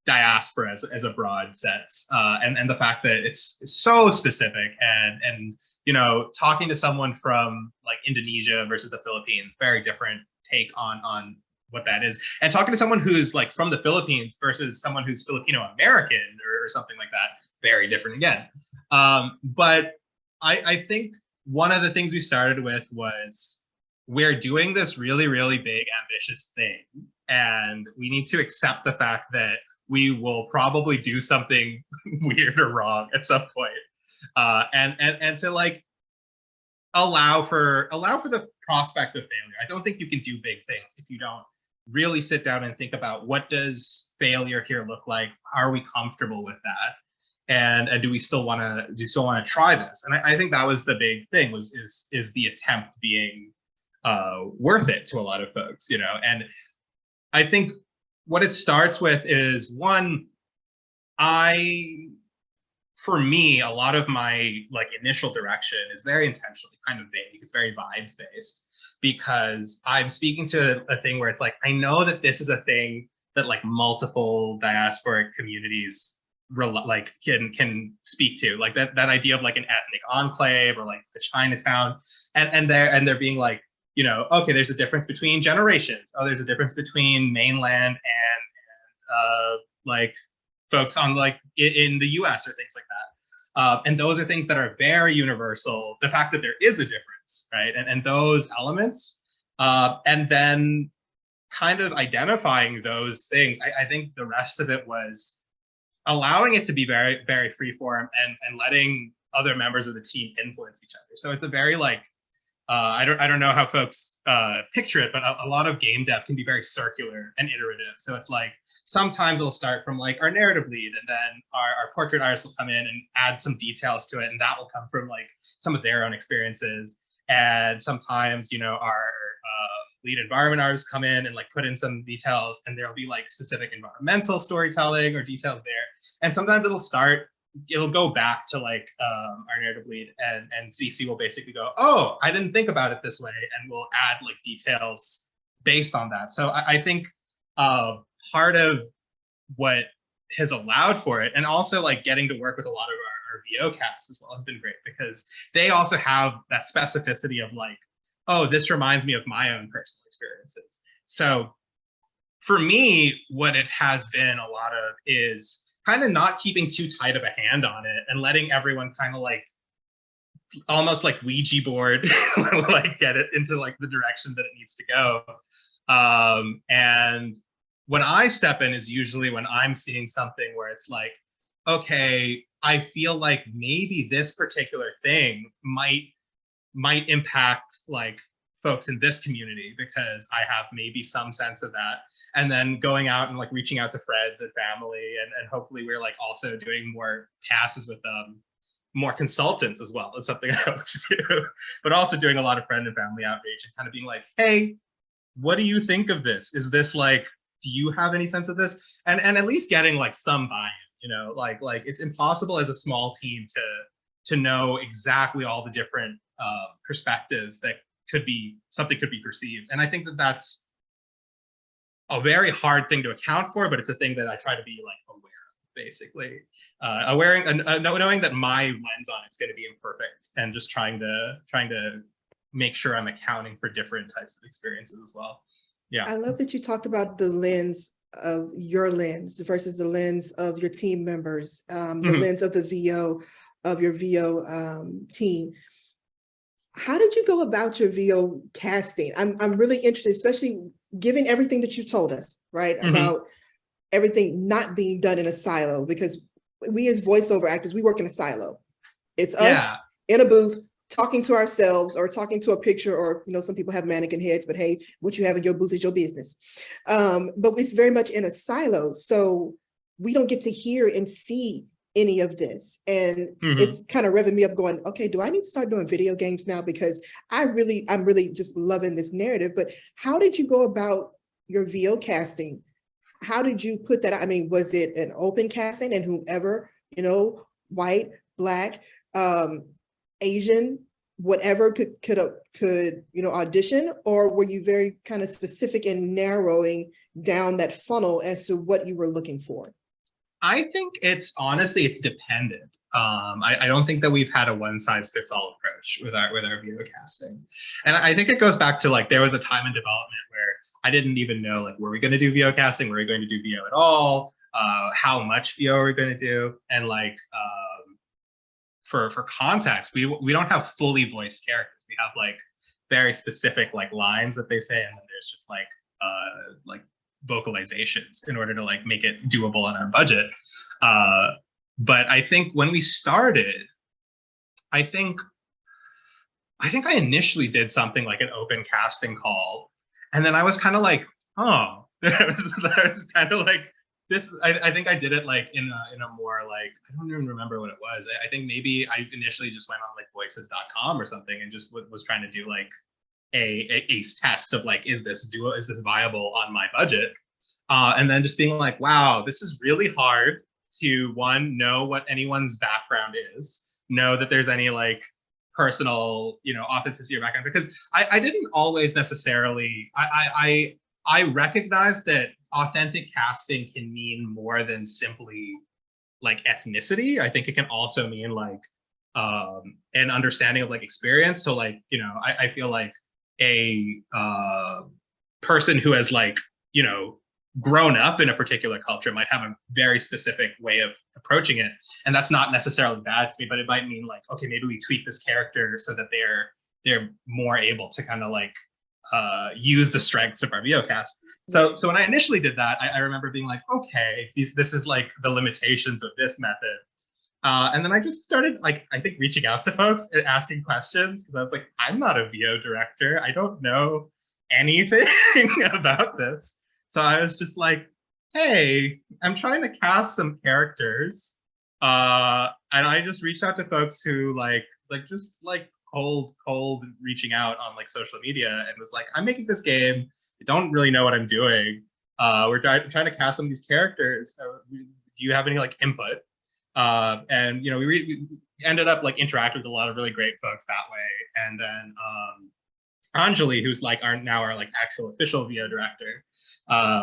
diaspora as a broad sense, and the fact that it's so specific, and you know, talking to someone from like Indonesia versus the Philippines, very different take on what that is, and talking to someone who's like from the Philippines versus someone who's Filipino American or something like that, very different again. But I think one of the things we started with was, we're doing this really, really big, ambitious thing, and we need to accept the fact that we will probably do something weird or wrong at some point, and to like allow for the prospect of failure. I don't think you can do big things if you don't really sit down and think about, what does failure here look like? Are we comfortable with that? And do we still want to try this? And I think that was the big thing, is the attempt being worth it to a lot of folks, you know? And I think what it starts with is, one, for me, a lot of my like initial direction is very intentionally kind of vague. It's very vibes based, because I'm speaking to a thing where it's like, I know that this is a thing that like multiple diasporic communities like can speak to, like that idea of like an ethnic enclave, or like the Chinatown, and they're being like, you know, okay, there's a difference between generations. Oh, there's a difference between mainland and like folks on like in the US or things like that. And those are things that are very universal. The fact that there is a difference, right? And those elements, and then kind of identifying those things. I think the rest of it was allowing it to be very, very free form, and letting other members of the team influence each other. So it's a very like, I don't know how folks picture it, but a lot of game dev can be very circular and iterative. So it's like, sometimes it'll start from like our narrative lead, and then our portrait artist will come in and add some details to it, and that will come from like some of their own experiences. And sometimes, you know, our lead environment artists come in and like put in some details, and there'll be like specific environmental storytelling or details there. And sometimes it'll go back to like our narrative lead, and CC will basically go, oh, I didn't think about it this way, and we'll add like details based on that. So I think part of what has allowed for it, and also like getting to work with a lot of our VO cast as well, has been great, because they also have that specificity of like, oh, this reminds me of my own personal experiences. So for me, what it has been a lot of is kind of not keeping too tight of a hand on it, and letting everyone kind of like, almost like Ouija board, like get it into like the direction that it needs to go. And when I step in is usually when I'm seeing something where it's like, okay, I feel like maybe this particular thing might impact like folks in this community, because I have maybe some sense of that. And then going out and like reaching out to friends and family, and hopefully we're like also doing more passes with more consultants as well, is something I also do, but also doing a lot of friend and family outreach, and kind of being like, hey, what do you think of this? Is this like, do you have any sense of this? And at least getting like some buy-in, you know, like it's impossible as a small team to know exactly all the different perspectives that something could be perceived. And I think that that's a very hard thing to account for, but it's a thing that I try to be like aware of, basically. Knowing that my lens on it's going to be imperfect, and just trying to make sure I'm accounting for different types of experiences as well. Yeah. I love that you talked about the lens of your lens versus the lens of your team members, the lens of the VO, of your VO team. How did you go about your VO casting? I'm really interested, especially given everything that you told us, right? About everything not being done in a silo, because we as voiceover actors, we work in a silo. It's us in a booth talking to ourselves, or talking to a picture, or, you know, some people have mannequin heads, but hey, what you have in your booth is your business. But it's very much in a silo. So we don't get to hear and see any of this. And it's kind of revving me up going, okay, do I need to start doing video games now? Because I'm really just loving this narrative. But how did you go about your VO casting? How did you put that? I mean, was it an open casting, and whoever, you know, white, Black, Asian, whatever could you know, audition? Or were you very kind of specific in narrowing down that funnel as to what you were looking for? I think it's honestly it's dependent. I don't think that we've had a one size fits all approach with our VO casting, and I think it goes back to like there was a time in development where I didn't even know like were we going to do VO casting, were we going to do VO at all, how much VO are we going to do, and like for context, we don't have fully voiced characters. We have like very specific like lines that they say, and then there's just like vocalizations in order to like make it doable on our budget. But I think when we started, I think I initially did something like an open casting call, and then I was kind of like, oh, that was kind of like this. I think I did it like in a more like I don't even remember what it was. I think maybe I initially just went on like voices.com or something and just was trying to do like a test of like is this viable on my budget, and then just being like, wow, this is really hard to one know what anyone's background is, know that there's any like personal authenticity or background, because I didn't always necessarily I recognize that authentic casting can mean more than simply like ethnicity. I think it can also mean like an understanding of like experience. So like I feel like a person who has like grown up in a particular culture might have a very specific way of approaching it, and that's not necessarily bad to me, but it might mean like, okay, maybe we tweak this character so that they're more able to kind of like use the strengths of our VO cast. So when I initially did that, I remember being like, okay, this is like the limitations of this method, and then I just started like I think reaching out to folks and asking questions, because I was like, I'm not a VO director, I don't know anything about this. So I was just like, hey, I'm trying to cast some characters. And I just reached out to folks who like just like cold reaching out on like social media, and was like, I'm making this game. I don't really know what I'm doing. We're trying to cast some of these characters. Do you have any like input? And we ended up like interacting with a lot of really great folks that way. And then Anjali, who's like our like actual official VO director,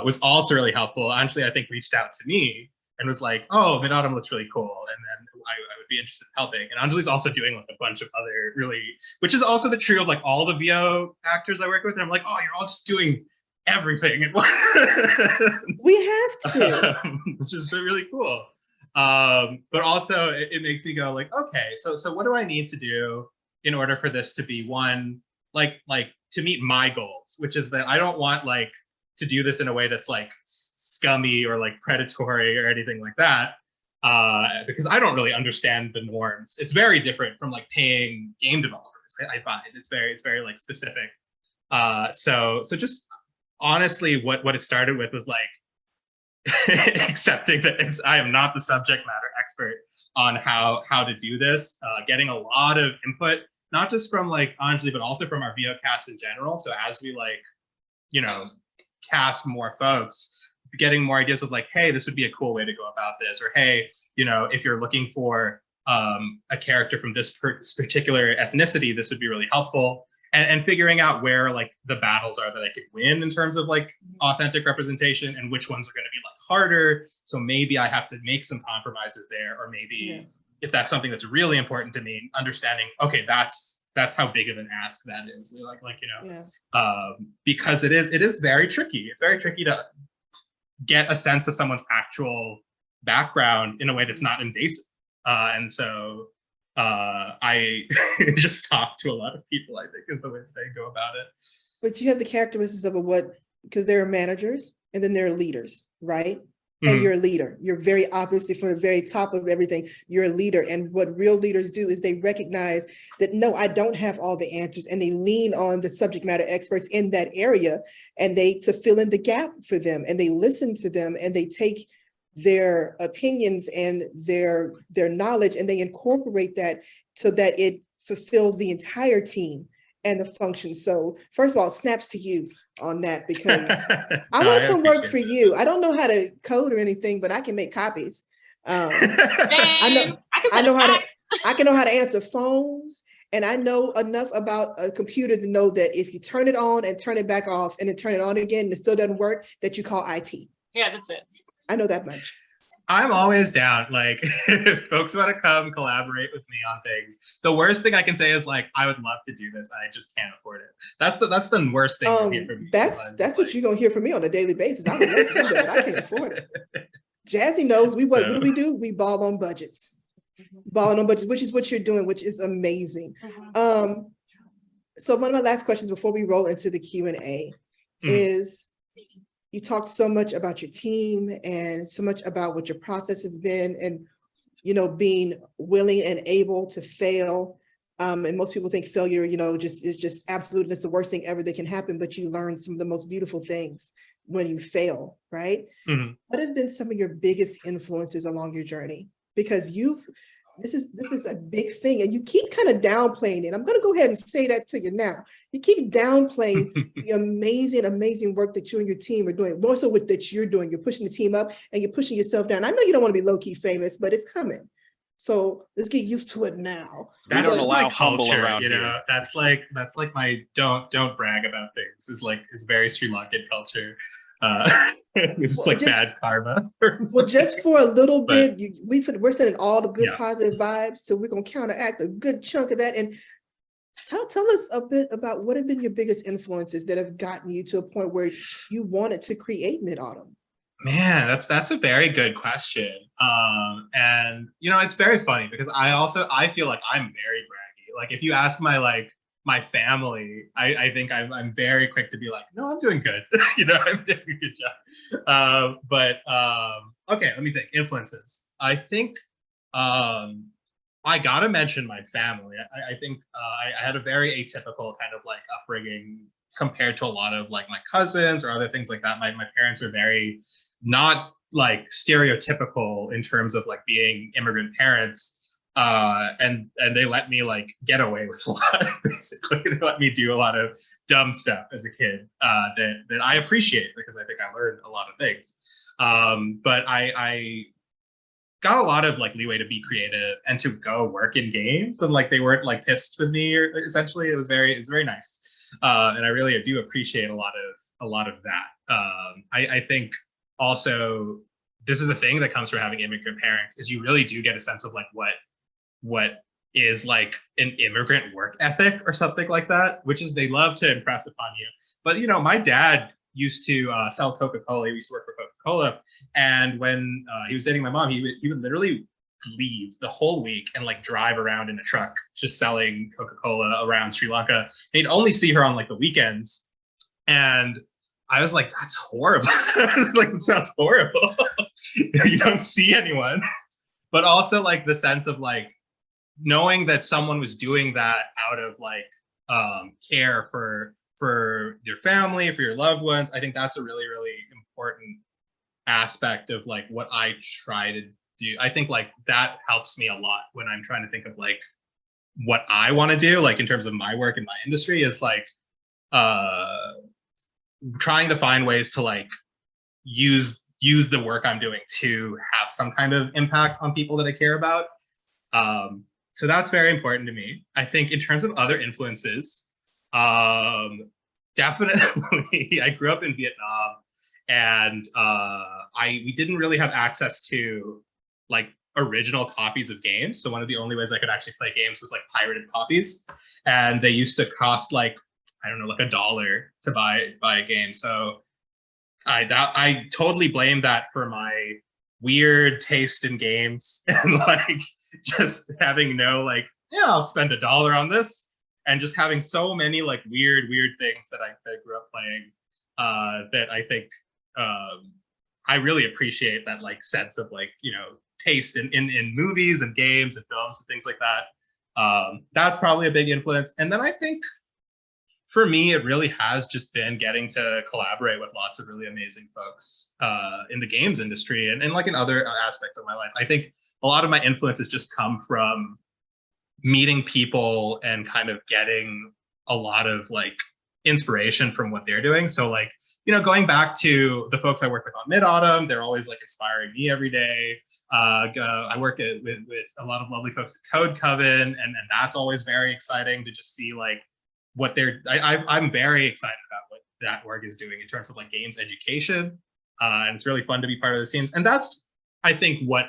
was also really helpful. Anjali, I think, reached out to me and was like, oh, Midautumn looks really cool, and then I would be interested in helping. And Anjali's also doing like a bunch of other really, which is also the true of like all the VO actors I work with. And I'm like, oh, you're all just doing everything at once. We have to. Which is really cool. But also it makes me go like, okay, so what do I need to do in order for this to be one, like to meet my goals, which is that I don't want like to do this in a way that's like scummy or like predatory or anything like that, because I don't really understand the norms. It's very different from like paying game developers. I find it's very like specific. So just honestly, what it started with was like accepting that I am not the subject matter expert on how to do this, getting a lot of input, not just from like Anjali, but also from our VO cast in general. So as we like, cast more folks, getting more ideas of like, hey, this would be a cool way to go about this, or hey, if you're looking for a character from this particular ethnicity, this would be really helpful. And figuring out where like the battles are that I could win in terms of like authentic representation, and which ones are going to be like harder. So maybe I have to make some compromises there, or maybe if that's something that's really important to me, understanding, okay, that's how big of an ask that is. Because it is very tricky. It's very tricky to get a sense of someone's actual background in a way that's not invasive. And so I just talk to a lot of people, I think, is the way that they go about it. But you have the characteristics of because there are managers and then there are leaders, right? And you're a leader. You're very obviously from the very top of everything, you're a leader. And what real leaders do is they recognize that, no, I don't have all the answers, and they lean on the subject matter experts in that area, and to fill in the gap for them, and they listen to them, and they take their opinions and their knowledge, and they incorporate that so that it fulfills the entire team and the function. So first of all, snaps to you on that, because I want to come work for you. I don't know how to code or anything, but I can make copies. I can know how to answer phones, and I know enough about a computer to know that if you turn it on and turn it back off and then turn it on again and it still doesn't work, that you call IT. Yeah, that's it. I know that much. I'm always down. Like, if folks want to come collaborate with me on things, the worst thing I can say is like, I would love to do this. I just can't afford it. That's the worst thing you'll hear from me. That's what you're gonna hear from me on a daily basis. I would love to do that, but I can't afford it. Jazzy knows what do we do? We ball on budgets. Balling on budgets, which is what you're doing, which is amazing. So one of my last questions before we roll into the Q&A is, you talked so much about your team and so much about what your process has been, and being willing and able to fail. And most people think failure, is just absolute. It's the worst thing ever that can happen, but you learn some of the most beautiful things when you fail, right? What have been some of your biggest influences along your journey? Because this is a big thing, and you keep kind of downplaying it. I'm going to go ahead and say that to you now. You keep downplaying the amazing work that you and your team are doing. More so with that you're doing. You're pushing the team up and you're pushing yourself down. I know you don't want to be low-key famous, but it's coming. So let's get used to it now. We don't allow like humble culture, around here. That's like my don't brag about things is very Sri Lankan culture. This is like bad karma. Well, just for a little bit, we're sending all the good positive vibes, so we're gonna counteract a good chunk of that. And tell us a bit about what have been your biggest influences that have gotten you to a point where you wanted to create Midautumn. Man, that's a very good question. And it's very funny because I feel like I'm very braggy. Like, if you ask my family, I think I'm very quick to be like, no, I'm doing good. I'm doing a good job. But okay, let me think. Influences. I think I gotta mention my family. I think I had a very atypical kind of like upbringing compared to a lot of like my cousins or other things like that. My parents are very not like stereotypical in terms of like being immigrant parents. And they let me like get away with a lot. Basically, they let me do a lot of dumb stuff as a kid that I appreciate, because I think I learned a lot of things. But I got a lot of like leeway to be creative and to go work in games, and like they weren't like pissed with me, or essentially it was very nice. And I really do appreciate a lot of that. I think also this is a thing that comes from having immigrant parents, is you really do get a sense of like what is like an immigrant work ethic or something like that, which is they love to impress upon you. But my dad used to sell Coca-Cola. He used to work for Coca-Cola, and when he was dating my mom, he would literally leave the whole week and like drive around in a truck just selling Coca-Cola around Sri Lanka. And he'd only see her on like the weekends, and I was like, that's horrible. Like, it sounds horrible. You don't see anyone. But also like the sense of like knowing that someone was doing that out of like care for your family, for your loved ones. I think that's a really, really important aspect of like what I try to do. I think like that helps me a lot when I'm trying to think of like what I want to do, like in terms of my work in my industry, is like trying to find ways to like use the work I'm doing to have some kind of impact on people that I care about. So that's very important to me. I think in terms of other influences, definitely I grew up in Vietnam, and we didn't really have access to like original copies of games. So one of the only ways I could actually play games was like pirated copies, and they used to cost like, I don't know, like $1 to buy a game. So I totally blame that for my weird taste in games, and like just having no like, yeah, I'll spend $1 on this, and just having so many like weird things that I grew up playing, that I think I really appreciate that like sense of like, taste in movies and games and films and things like that. That's probably a big influence. And then I think for me, it really has just been getting to collaborate with lots of really amazing folks in the games industry and like in other aspects of my life. I think a lot of my influences just come from meeting people and kind of getting a lot of like inspiration from what they're doing. So like, going back to the folks I work with on Midautumn, they're always like inspiring me every day. I work with a lot of lovely folks at Code Coven, and that's always very exciting to just see like what I'm very excited about what that org is doing in terms of like games education. And it's really fun to be part of the scenes. And that's I think what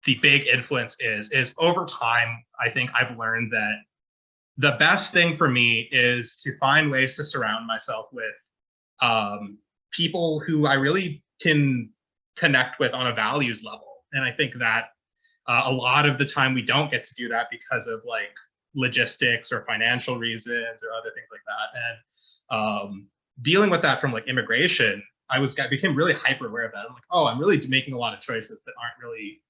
the big influence is over time, I think I've learned that the best thing for me is to find ways to surround myself with people who I really can connect with on a values level. And I think that a lot of the time we don't get to do that because of like logistics or financial reasons or other things like that. And dealing with that from like immigration, I became really hyper aware of that. I'm like, oh, I'm really making a lot of choices that aren't really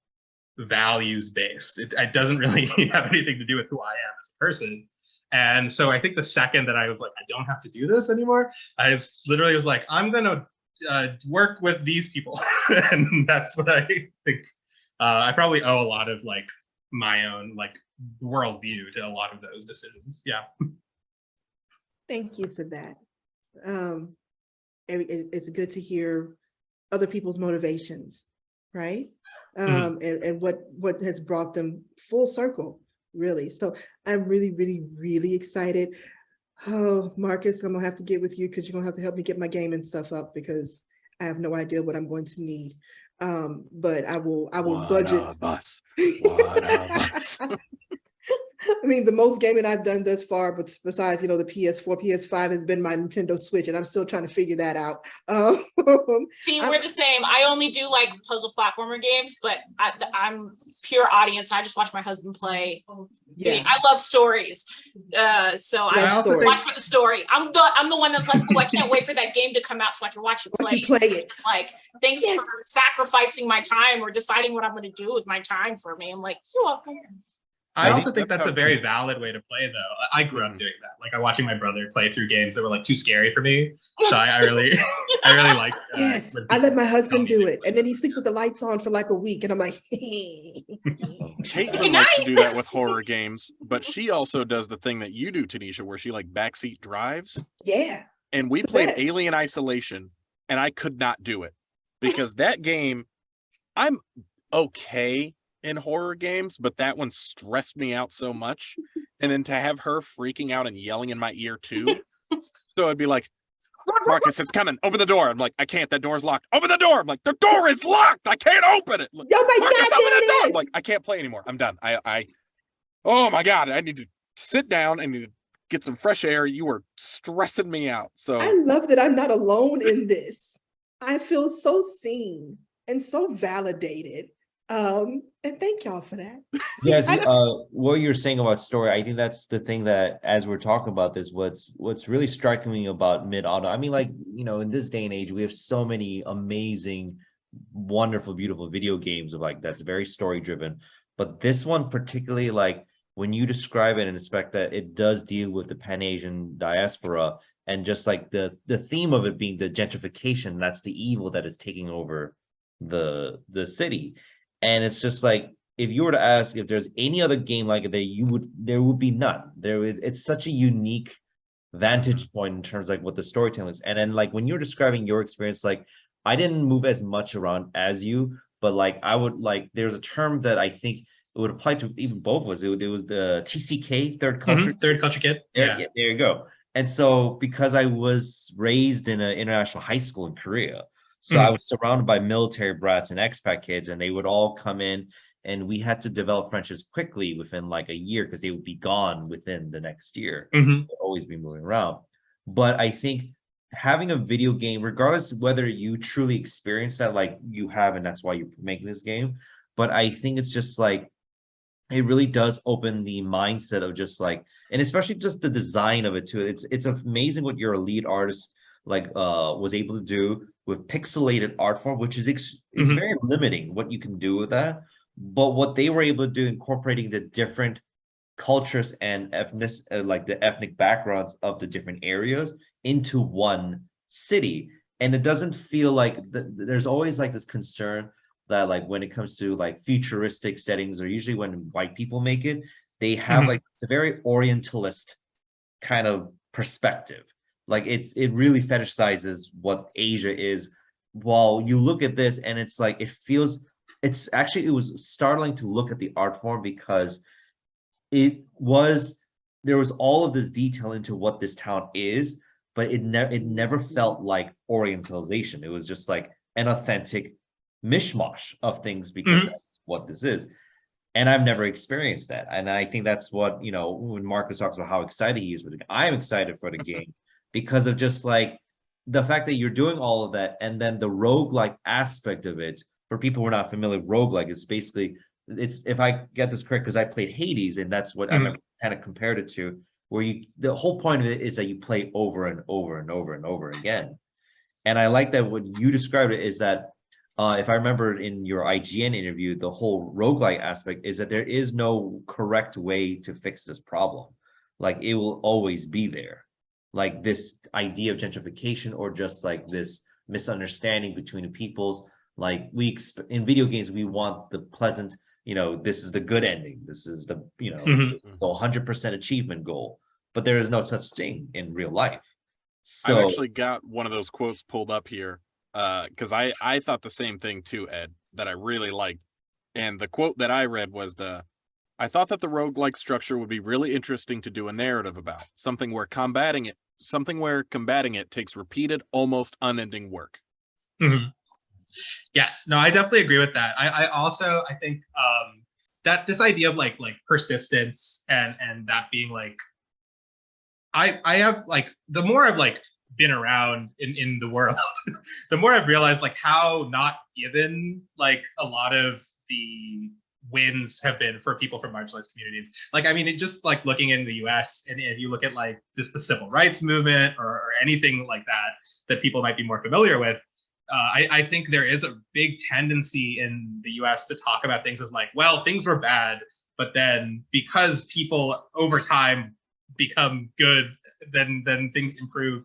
values based. It doesn't really have anything to do with who I am as a person. And so I think the second that I was like, I don't have to do this anymore, I literally was like, I'm gonna work with these people. And that's what I think. I probably owe a lot of like my own like worldview to a lot of those decisions. Yeah. Thank you for that. It's good to hear other people's motivations, right? And what has brought them full circle, really. So I'm really, really, really excited. Oh, Marcus, I'm gonna have to get with you because you're gonna have to help me get my game and stuff up because I have no idea what I'm going to need. But I will budget. One of us. One of us. I mean, the most gaming I've done thus far, but besides, you know, the PS4, PS5 has been my Nintendo Switch, and I'm still trying to figure that out. See, we're the same. I only do like puzzle platformer games, but I'm pure audience. I just watch my husband play. Yeah. I love stories, so I also watch for the story. I'm the one that's like, oh, I can't wait for that game to come out so I can watch you play. it. Like, thanks Yes. for sacrificing my time or deciding what I'm going to do with my time for me. I'm like, you're welcome. I I also think think that's that's a how- very valid way to play, though. I grew up doing that, like watching my brother play through games that were like too scary for me. So I really, I really like. Yes, when I let people my tell husband me do they it, and then he sleeps with the lights on for like a week, and I'm like, Caitlin likes to do that with horror games, but she also does the thing that you do, Tanesha, where she like backseat drives. yeah, And we It's the played best. Alien Isolation, and I could not do it because that game, I'm okay in horror games, but that one stressed me out so much. And then to have her freaking out and yelling in my ear too. So it'd be like, Marcus, it's coming. Open the door. I'm like, I can't. That door's locked. Open the door. I'm like, the door is locked. I can't open it. Like, oh my Marcus, God, open there the door. it I'm is. like, I can't play anymore. I'm done. Oh my God, I need to sit down and need to get some fresh air. You were stressing me out. So I love that I'm not alone in this. I feel so seen and so validated. And thank y'all for that. See, Yes, I don't- what you're saying about story, I think that's the thing that as we're talking about this, what's really striking me about Midautumn. I mean, like, you know, in this day and age, we have so many amazing, wonderful, beautiful video games of like that's very story driven. But this one particularly, like when you describe it and expect that it does deal with the Pan-Asian diaspora and just like the theme of it being the gentrification, that's the evil that is taking over the city. And it's just like if you were to ask if there's any other game like it, there would be none. It's such a unique vantage point in terms of like what the storytelling is. And then like when you're describing your experience, like I didn't move as much around as you, but like I would like there's a term that I think it would apply to even both of us. It was the TCK, third culture. Third culture kid. Yeah, there you go. And so because I was raised in an international high school in Korea, so I was surrounded by military brats and expat kids, and they would all come in, and we had to develop friendships quickly within like a year because they would be gone within the next year. They'd always be moving around. But I think having a video game, regardless of whether you truly experience that, like you have, and that's why you're making this game, but I think it's just like it really does open the mindset of just like, and especially just the design of it too. It's amazing what your lead artist like was able to do with pixelated art form, which is it's very limiting what you can do with that. But what they were able to do, incorporating the different cultures and like the ethnic backgrounds of the different areas into one city, and it doesn't feel like there's always like this concern that like when it comes to like futuristic settings, or usually when white people make it, they have like it's a very orientalist kind of perspective. Like it really fetishizes what Asia is. While you look at this and it's like it was startling to look at the art form because there was all of this detail into what this town is, but it never felt like orientalization. It was just like an authentic mishmash of things because that's what this is. And I've never experienced that. And I think that's what, you know, when Marcus talks about how excited he is with it, I'm excited for the game because of just like the fact that you're doing all of that. And then the roguelike aspect of it, for people who are not familiar with roguelike, is basically, it's, if I get this correct, because I played Hades and that's what I kind of compared it to, where you, the whole point of it is that you play over and over and over and over again. And I like that what you described it is that, if I remember in your IGN interview, the whole roguelike aspect is that there is no correct way to fix this problem. Like it will always be there. Like this idea of gentrification or just like this misunderstanding between the peoples. Like in video games, we want the pleasant, you know, this is the good ending. This is the, you know, this is the 100% achievement goal. But there is no such thing in real life. So I've actually got one of those quotes pulled up here. Because I thought the same thing too, Ed, that I really liked. And the quote that I read was I thought that the roguelike structure would be really interesting to do a narrative about, something where combating it takes repeated, almost unending work. Yes, no, I definitely agree with that. I think that this idea of like persistence and that being like, I have like, the more I've like been around in the world, the more I've realized like how not given like a lot of the wins have been for people from marginalized communities. Like, I mean, it just like looking in the US and if you look at like just the civil rights movement or anything like that people might be more familiar with, I think there is a big tendency in the US to talk about things as like, well, things were bad, but then because people over time become good, then things improve.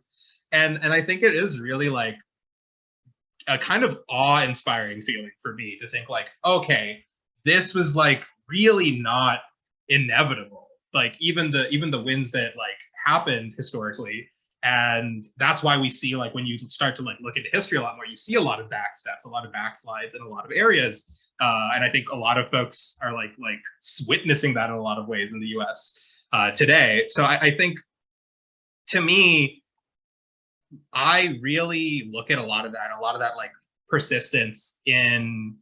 And I think it is really like a kind of awe-inspiring feeling for me to think like, okay, this was like really not inevitable. Like even the wins that like happened historically, and that's why we see like when you start to like look into history a lot more, you see a lot of backsteps, a lot of backslides in a lot of areas. And I think a lot of folks are like witnessing that in a lot of ways in the US today. So I think, to me, I really look at a lot of that like persistence in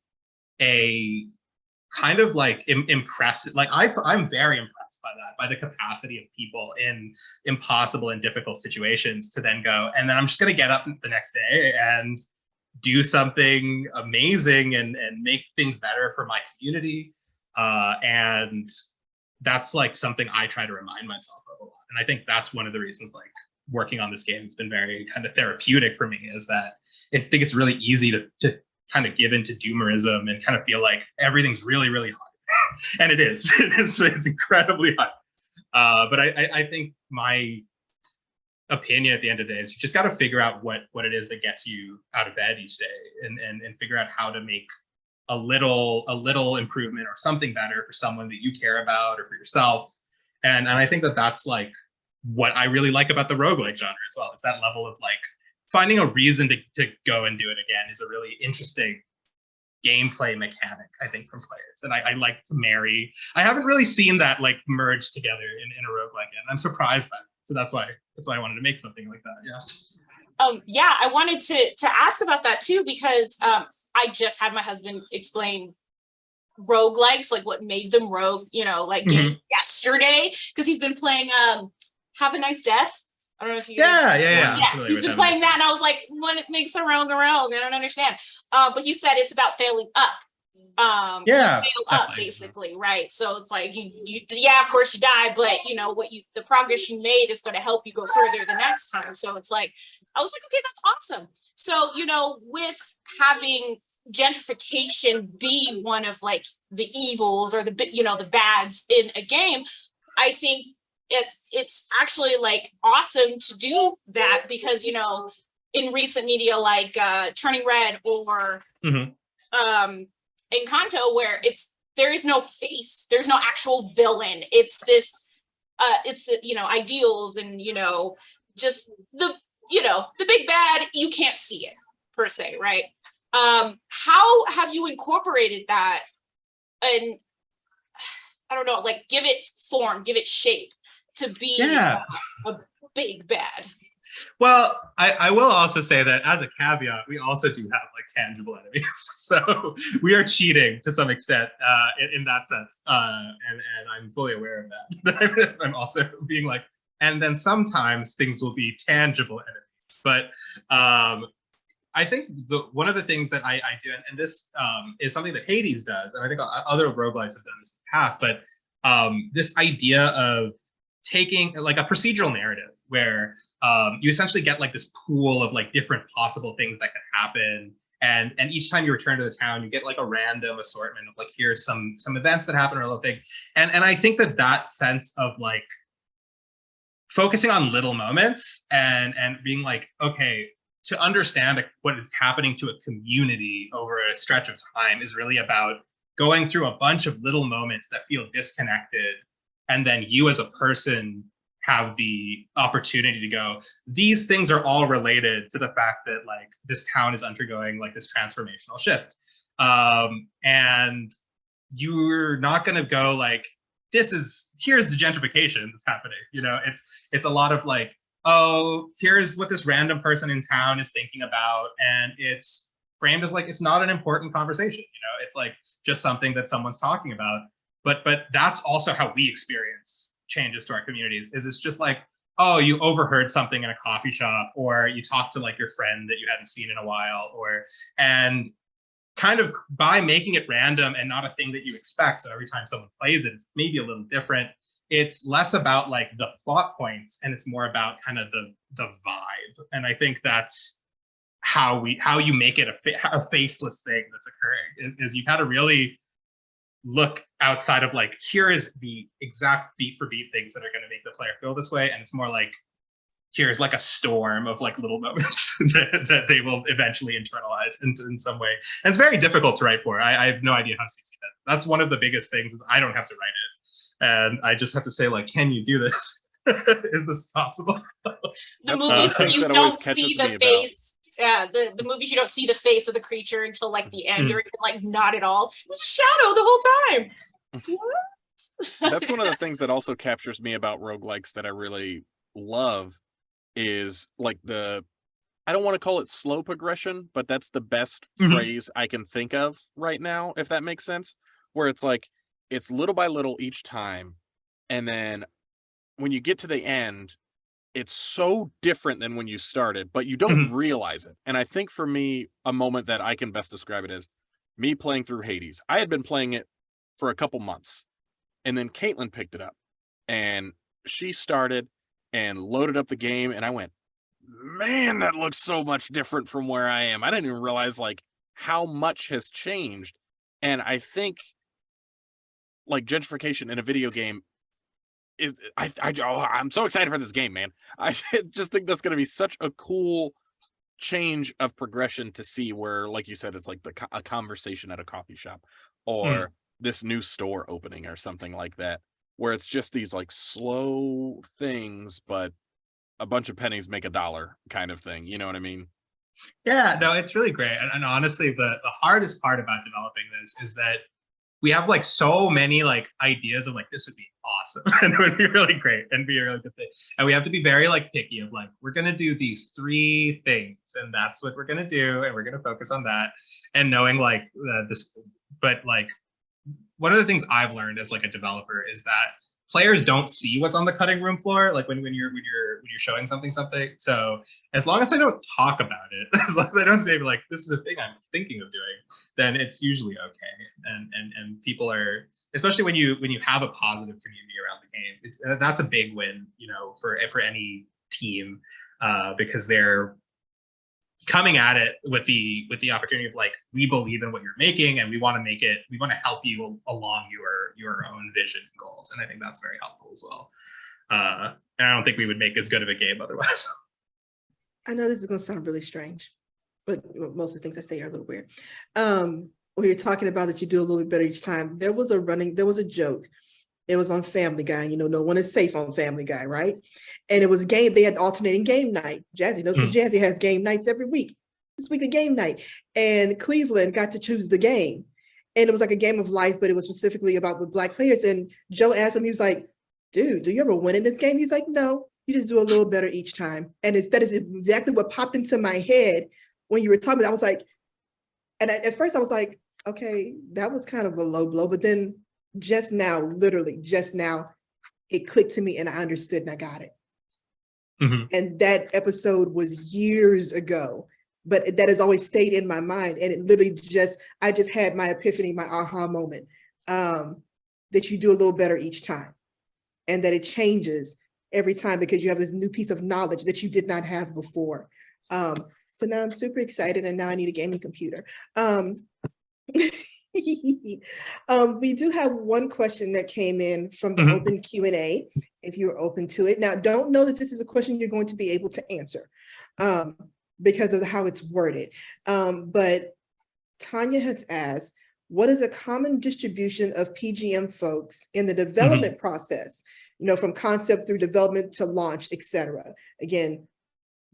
a kind of like impressive, like I'm very impressed by that, by the capacity of people in impossible and difficult situations to then go, and then I'm just going to get up the next day and do something amazing and make things better for my community. And that's like something I try to remind myself of a lot. And I think that's one of the reasons like working on this game has been very kind of therapeutic for me, is that I think it's really easy to kind of give into doomerism and kind of feel like everything's really, really hard. And it is. It's incredibly hard. But I think my opinion at the end of the day is you just got to figure out what it is that gets you out of bed each day and figure out how to make a little improvement or something better for someone that you care about or for yourself. And I think that's like what I really like about the roguelike genre as well, is that level of like finding a reason to go and do it again is a really interesting gameplay mechanic, I think, from players. And I like to marry. I haven't really seen that like merge together in a roguelike, and I'm surprised by that. So that's why I wanted to make something like that. Yeah. Yeah, I wanted to ask about that too, because I just had my husband explain roguelikes, like what made them rogue, games yesterday, because he's been playing Have a Nice Death. I don't know if you yeah. He's been playing that, and I was like, what makes a rogue a rogue? I don't understand. But he said it's about failing up. Fail up, basically, right? So it's like you of course you die, but the progress you made is going to help you go further the next time. So it's like, I was like, okay, that's awesome. So with having gentrification be one of like the evils or the bads in a game, I think it's actually like awesome to do that, because in recent media like Turning Red or Encanto, where there is no face, there's no actual villain, it's this ideals and just the big bad, you can't see it per se, right? How have you incorporated that, and I don't know, like give it form, give it shape to be a big bad? Well, I will also say that as a caveat, we also do have like tangible enemies. So we are cheating to some extent in that sense. And I'm fully aware of that. I'm also being like, and then sometimes things will be tangible enemies. But I think one of the things that I do, and this is something that Hades does, and I think other roguelikes have done this in the past, but this idea of taking like a procedural narrative where you essentially get like this pool of like different possible things that could happen, and each time you return to the town you get like a random assortment of like here's some events that happen or a little thing, and I think that sense of like focusing on little moments and being like, okay, to understand what is happening to a community over a stretch of time is really about going through a bunch of little moments that feel disconnected, and then you as a person have the opportunity to go, these things are all related to the fact that like this town is undergoing like this transformational shift. And you're not going to go like, here's the gentrification that's happening. You know, it's a lot of like, oh, here's what this random person in town is thinking about. And it's framed as like, it's not an important conversation. You know, it's like just something that someone's talking about. But that's also how we experience changes to our communities, is it's just like, oh, you overheard something in a coffee shop, or you talked to like your friend that you hadn't seen in a while, and kind of by making it random and not a thing that you expect, so every time someone plays it, it's maybe a little different. It's less about like the plot points and it's more about kind of the vibe. And I think that's how you make it a faceless thing that's occurring, is you gotta really look outside of like, here is the exact beat for beat things that are going to make the player feel this way, and it's more like, here's like a storm of like little moments that they will eventually internalize in some way. And it's very difficult to write for. I have no idea how to succeed that. That's one of the biggest things, is I don't have to write it, and I just have to say like, can you do this? Is this possible? The movies things you that always don't catches see me the about. face. Yeah, the movies you don't see the face of the creature until like the end, or even like not at all. It was a shadow the whole time. That's one of the things that also captures me about roguelikes that I really love, is like I don't want to call it slow progression, but that's the best phrase I can think of right now, if that makes sense. Where it's like, it's little by little each time, and then when you get to the end, it's so different than when you started, but you don't realize it. And I think for me, a moment that I can best describe it is me playing through Hades. I had been playing it for a couple months, and then Caitlin picked it up, and she started and loaded up the game, and I went, man, that looks so much different from where I am. I didn't even realize like how much has changed. And I think like gentrification in a video game is, I'm so excited for this game, man. I just think that's going to be such a cool change of progression to see, where, like you said, it's like a conversation at a coffee shop, or this new store opening or something like that, where it's just these like slow things, but a bunch of pennies make a dollar kind of thing. You know what I mean? Yeah, no, it's really great. And honestly, the hardest part about developing this is that we have like so many like ideas of like, this would be awesome and it would be really great and be a really good thing. And we have to be very like picky of like, we're going to do these 3 things and that's what we're going to do. And we're going to focus on that. And knowing like this, but like one of the things I've learned as like a developer is that players don't see what's on the cutting room floor, like when you're showing something. So as long as I don't talk about it, as long as I don't say like, this is a thing I'm thinking of doing, then it's usually okay. And people are, especially when you have a positive community around the game, that's a big win, you know, for any team, because they're coming at it with the opportunity of like, we believe in what you're making and we want to help you along your own vision and goals. And I think that's very helpful as well. And I don't think we would make as good of a game otherwise. I know this is going to sound really strange, but most of the things I say are a little weird. When you're talking about that you do a little bit better each time, there was a joke. It was on Family Guy. You know, no one is safe on Family Guy, right? And it was they had alternating game night. Jazzy knows because Jazzy has game nights every week. This week, a game night. And Cleveland got to choose the game. And it was like a game of life, but it was specifically about with Black players. And Joe asked him, he was like, dude, do you ever win in this game? He's like, no. you just do a little better each time. And that is exactly what popped into my head when you were talking. I was like, and at first I was like, okay, that was kind of a low blow. But then just now, literally just now, it clicked to me and I understood and I got it. And that episode was years ago, but that has always stayed in my mind. And it literally I just had my epiphany, my aha moment, that you do a little better each time and that it changes every time because you have this new piece of knowledge that you did not have before. So now I'm super excited and now I need a gaming computer. We do have one question that came in from the open Q&A, if you're open to it. Now, don't know that this is a question you're going to be able to answer because of how it's worded. But Tanya has asked, what is a common distribution of PGM folks in the development process, from concept through development to launch, etc.? Again,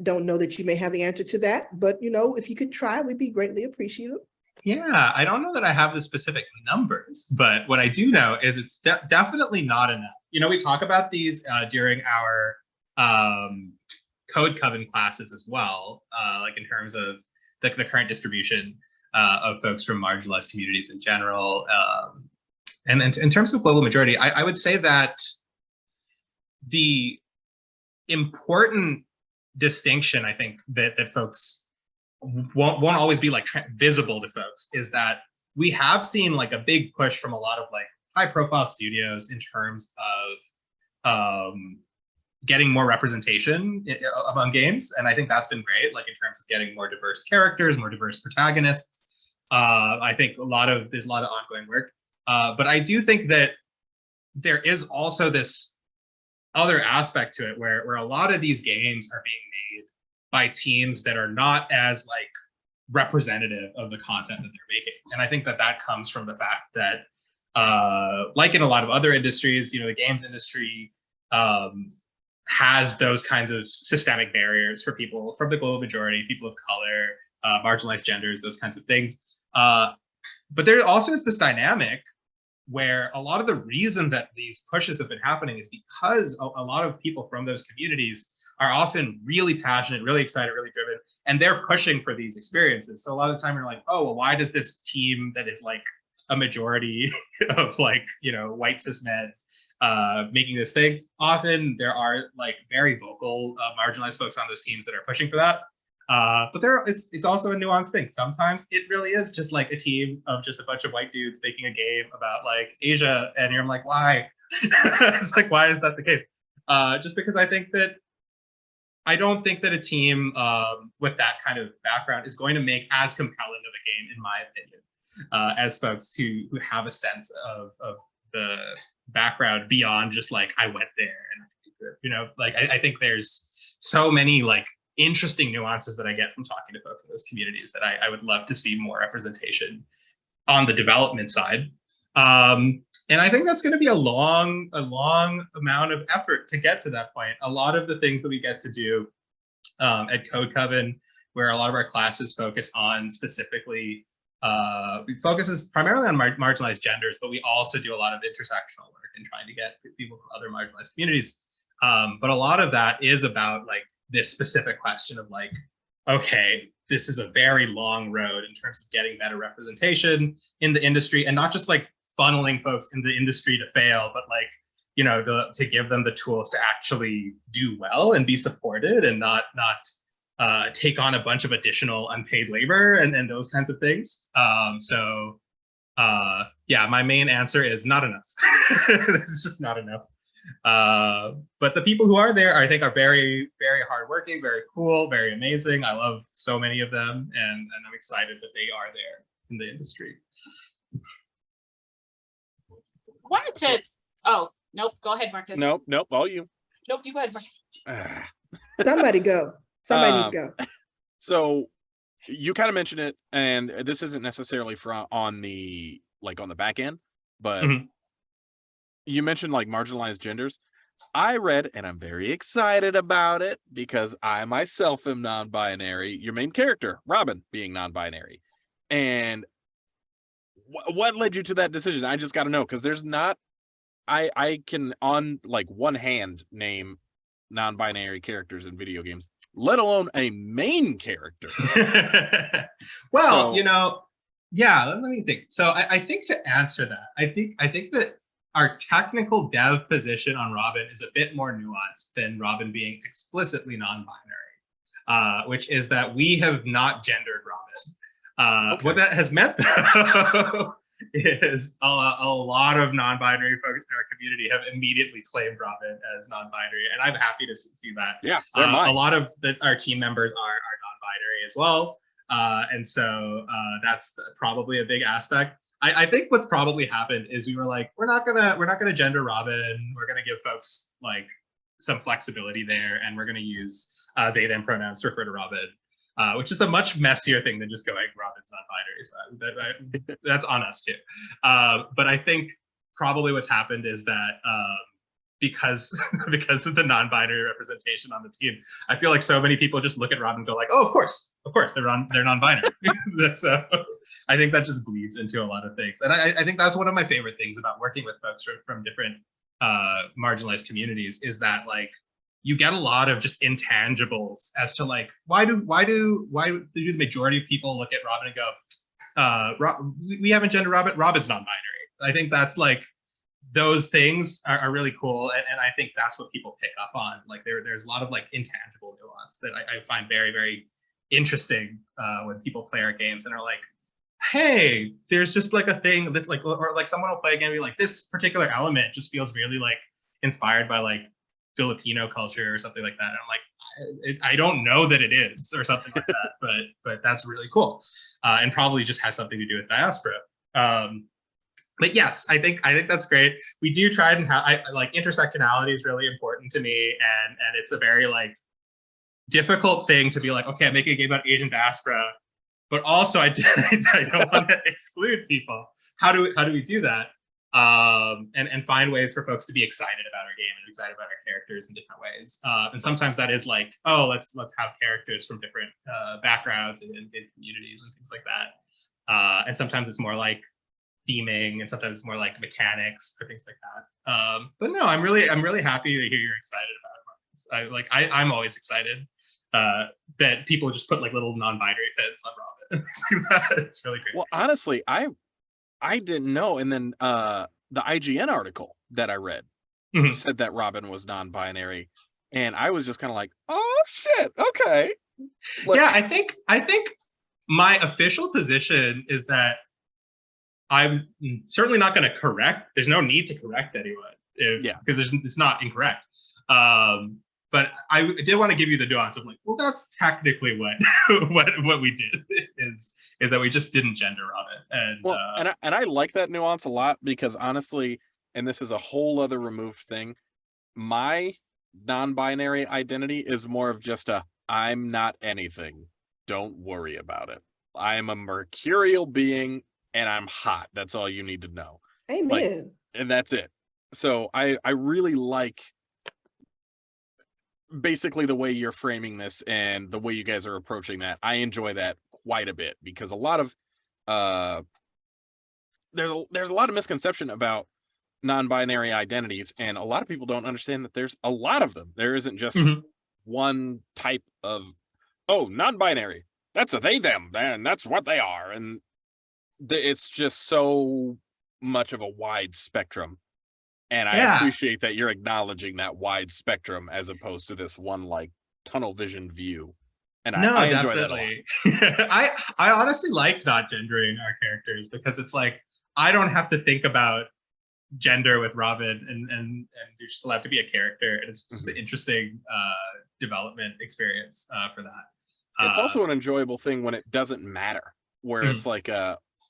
don't know that you may have the answer to that, but if you could try, we'd be greatly appreciative. Yeah, I don't know that I have the specific numbers, but what I do know is it's definitely not enough. We talk about these during our Code Coven classes as well, like in terms of the current distribution of folks from marginalized communities in general. And in terms of global majority, I would say that the important distinction, I think, that folks won't always be like visible to folks is that we have seen like a big push from a lot of like high profile studios in terms of getting more representation among games. And I think that's been great, like in terms of getting more diverse characters, more diverse protagonists. I think there's a lot of ongoing work. But I do think that there is also this other aspect to it where a lot of these games are being made by teams that are not as like representative of the content that they're making. And I think that comes from the fact that like in a lot of other industries, the games industry has those kinds of systemic barriers for people from the global majority, people of color, marginalized genders, those kinds of things. But there also is this dynamic where a lot of the reason that these pushes have been happening is because a lot of people from those communities are often really passionate, really excited, really driven, and they're pushing for these experiences. So a lot of the time you're like, oh, well, why does this team that is like a majority of like, white cis men making this thing? Often there are like very vocal marginalized folks on those teams that are pushing for that. But it's also a nuanced thing. Sometimes it really is just like a team of just a bunch of white dudes making a game about like Asia, and you're like, why? It's like, why is that the case? Just because I don't think that a team with that kind of background is going to make as compelling of a game, in my opinion, as folks who have a sense of the background beyond just like, I went there and like I think there's so many like interesting nuances that I get from talking to folks in those communities that I would love to see more representation on the development side. And I think that's going to be a long amount of effort to get to that point. A lot of the things that we get to do at Code Coven, where a lot of our classes focus on specifically, we focuses primarily on marginalized genders, but we also do a lot of intersectional work in trying to get people from other marginalized communities. But a lot of that is about like this specific question of like, okay, this is a very long road in terms of getting better representation in the industry, and not just like funneling folks in the industry to fail, but like, to give them the tools to actually do well and be supported and not take on a bunch of additional unpaid labor and those kinds of things. Yeah, my main answer is not enough. It's just not enough. But the people who are there, I think, are very, very hardworking, very cool, very amazing. I love so many of them, and I'm excited that they are there in the industry. Wanted to. Oh, nope. Go ahead, Marcus. Nope. All you. Nope. You go ahead, Marcus. Somebody go. Somebody need to go. So you kind of mentioned it, and this isn't necessarily on the back end, but you mentioned like marginalized genders. I read, and I'm very excited about it because I myself am non-binary. Your main character, Robin, being non-binary, and what led you to that decision? I just got to know, because there's not. I can on like one hand name non-binary characters in video games, let alone a main character. Well, So- you know, yeah, let me think. So I think to answer that, I think that our technical dev position on Robin is a bit more nuanced than Robin being explicitly non-binary, which is that we have not gendered Robin. Okay. What that has meant, though, is a lot of non-binary folks in our community have immediately claimed Robin as non-binary, and I'm happy to see that. Yeah, they're A mine. lot of our team members are non-binary as well, and so that's probably a big aspect. I think what's probably happened is we were like, we're not gonna gender Robin. We're gonna give folks like some flexibility there, and we're gonna use they them pronouns to refer to Robin, which is a much messier thing than just going Robin's non-binary. So that's on us too. But I think probably what's happened is that because of the non-binary representation on the team, I feel like so many people just look at Robin and go like, oh, of course, they're non-binary. So I think that just bleeds into a lot of things, and I think that's one of my favorite things about working with folks from different marginalized communities is that like you get a lot of just intangibles as to like why do the majority of people look at Robin and go, we haven't gendered Robin. Robin's non-binary. I think that's like those things are really cool, and I think that's what people pick up on. Like there's a lot of like intangible nuance that I find very, very interesting when people play our games and are like, hey, there's just like a thing this like, or like someone will play a game and be like, this particular element just feels really like inspired by like Filipino culture or something like that. And I'm like, I don't know that it is or something like that, but that's really cool, and probably just has something to do with diaspora. But yes, I think that's great. We do try and have like intersectionality is really important to me, and it's a very like difficult thing to be like, okay, I'm making a game about Asian diaspora, but also I don't want to exclude people. How do we do that? And find ways for folks to be excited about our game and excited about our characters in different ways. And sometimes that is like, oh, let's have characters from different backgrounds and communities and things like that. And sometimes it's more like theming, and sometimes it's more like mechanics or things like that. But no, I'm really happy to hear you're excited about it. I'm always excited that people just put like little non-binary feds on Robin. It's really great. Well, honestly, I didn't know, and then the IGN article that I read said that Robin was non-binary, and I was just kind of like, oh shit, okay. Like, yeah, I think my official position is that I'm certainly not going to correct. There's no need to correct anyone, because it's not incorrect. But I did want to give you the nuance of like, well, that's technically what we did is that we just didn't gender Robin. And well, and I like that nuance a lot, because honestly, and this is a whole other removed thing, my non-binary identity is more of just I'm not anything. Don't worry about it. I am a mercurial being and I'm hot. That's all you need to know. Amen. Like, and that's it. So I really like basically the way you're framing this and the way you guys are approaching that. I enjoy that quite a bit, because a lot of there's a lot of misconception about non-binary identities, and a lot of people don't understand that there's a lot of them. There isn't just one type of, oh, non-binary, that's a they them, and that's what they are, and it's just so much of a wide spectrum. And I appreciate that you're acknowledging that wide spectrum as opposed to this one like tunnel vision view. And I enjoy definitely. that a lot. I honestly like not gendering our characters, because it's like I don't have to think about gender with Robin, and you're still have to be a character, and it's just an interesting development experience for that. It's also an enjoyable thing when it doesn't matter, where it's like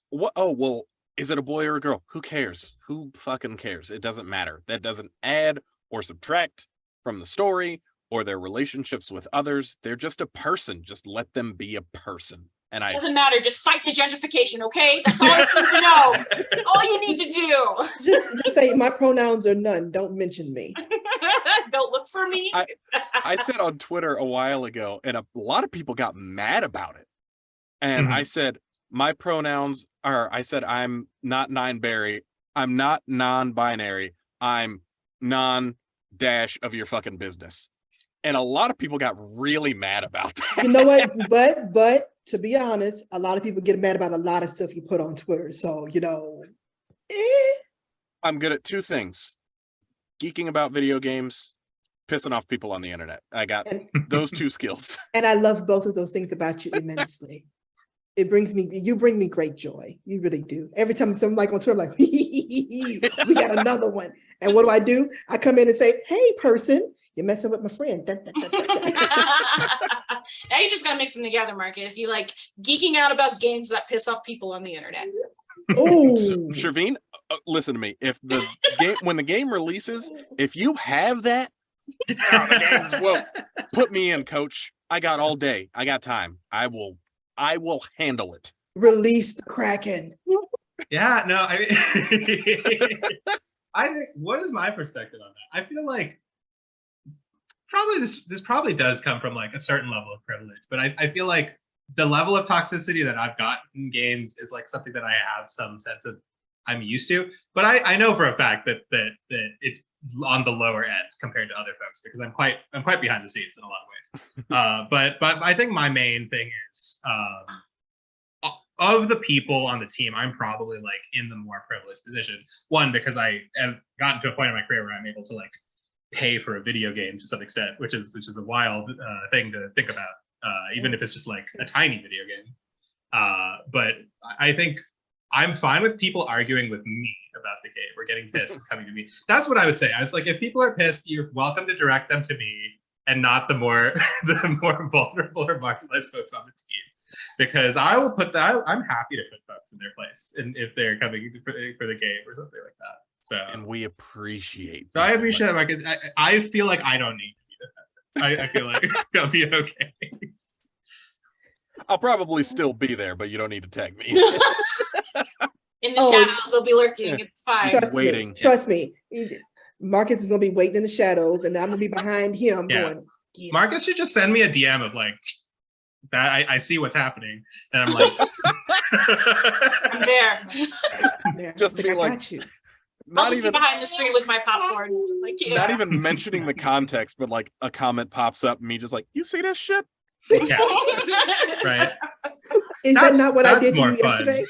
what, oh well, is it a boy or a girl? Who cares? Who fucking cares? It doesn't matter. That doesn't add or subtract from the story or their relationships with others. They're just a person. Just let them be a person. And doesn't matter. Just fight the gentrification, okay? That's all you need to know. All you need to do. Just say my pronouns are none. Don't mention me. Don't look for me. I said on Twitter a while ago, and a lot of people got mad about it. And I said, my pronouns are, I said, I'm not non-binary. I'm not non-binary. I'm non-dash of your fucking business. And a lot of people got really mad about that. You know what? But to be honest, a lot of people get mad about a lot of stuff you put on Twitter. So, I'm good at two things: geeking about video games, pissing off people on the internet. I got and, those two skills. and I love both of those things about you immensely. You bring me great joy. You really do. Every time I'm like on Twitter, I'm like, we got another one. And what do? I come in and say, hey, person, you're messing with my friend. Now you just gotta mix them together, Marcus. You like geeking out about games that piss off people on the internet. Oh, Sherveen, listen to me. If the game, when the game releases, if you have that, well, put me in, coach. I got all day. I got time. I will handle it. release the Kraken. Yeah, no, I mean, I think, what is my perspective on that? I feel like probably this probably does come from like a certain level of privilege, but I feel like the level of toxicity that I've got in games is like something that I have some sense of I'm used to. But I know for a fact that it's on the lower end compared to other folks because I'm quite behind the scenes in a lot of ways. But I think my main thing is of the people on the team, I'm probably like in the more privileged position. One, because I have gotten to a point in my career where I'm able to like pay for a video game to some extent, which is a wild thing to think about, even if it's just like a tiny video game. But I think I'm fine with people arguing with me about the game or getting pissed and coming to me. That's what I would say. I was like, if people are pissed, you're welcome to direct them to me and not the more vulnerable or marginalized folks on the team. Because I will put that. I'm happy to put folks in their place, and if they're coming for the game or something like that. So, and we appreciate. So I appreciate that, Marcus. I feel like I don't need to be defended. I feel like I'll be okay. I'll probably still be there, but you don't need to tag me. In the shadows, they'll be lurking. Yeah. It's fine. Trust me. Marcus is gonna be waiting in the shadows, and I'm gonna be behind him going. Marcus should just send me a DM of like that. I see what's happening, and I'm like, I'm there. Just be like, got you. I'll just be behind the screen with my popcorn. Like, yeah. Not even mentioning the context, but like a comment pops up and me just like, you see this shit? Yeah. Right. Is that not what I did to you fun. yesterday?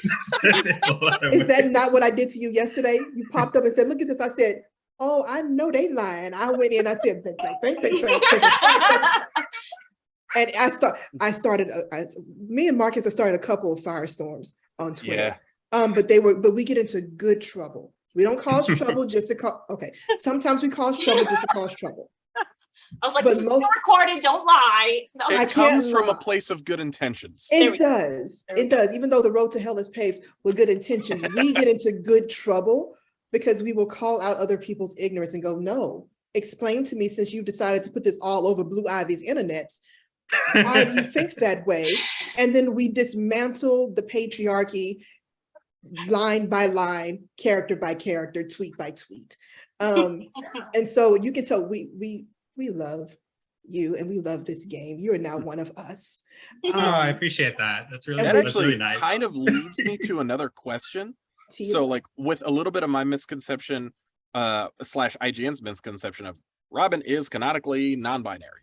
Is that not what I did to you yesterday? You popped up and said, look at this. I said, oh, I know they lying. I went in, I said, bang. And I started, me and Marcus have started a couple of firestorms on Twitter. Yeah. But we get into good trouble. We don't cause trouble just to cause, okay. Sometimes we cause trouble just to cause trouble. I was like, this is recorded, don't lie. No. It comes from a place of good intentions. It does. It does. Even though the road to hell is paved with good intentions, we get into good trouble because we will call out other people's ignorance and go, no, explain to me, since you've decided to put this all over Blue Ivy's internets, why do you think that way? And then we dismantle the patriarchy line by line, character by character, tweet by tweet. And so you can tell we love you and we love this game. You are now one of us. I appreciate that. That's really, that actually really nice. Kind of leads me to another question. So like with a little bit of my misconception / IGN's misconception of Robin is canonically non-binary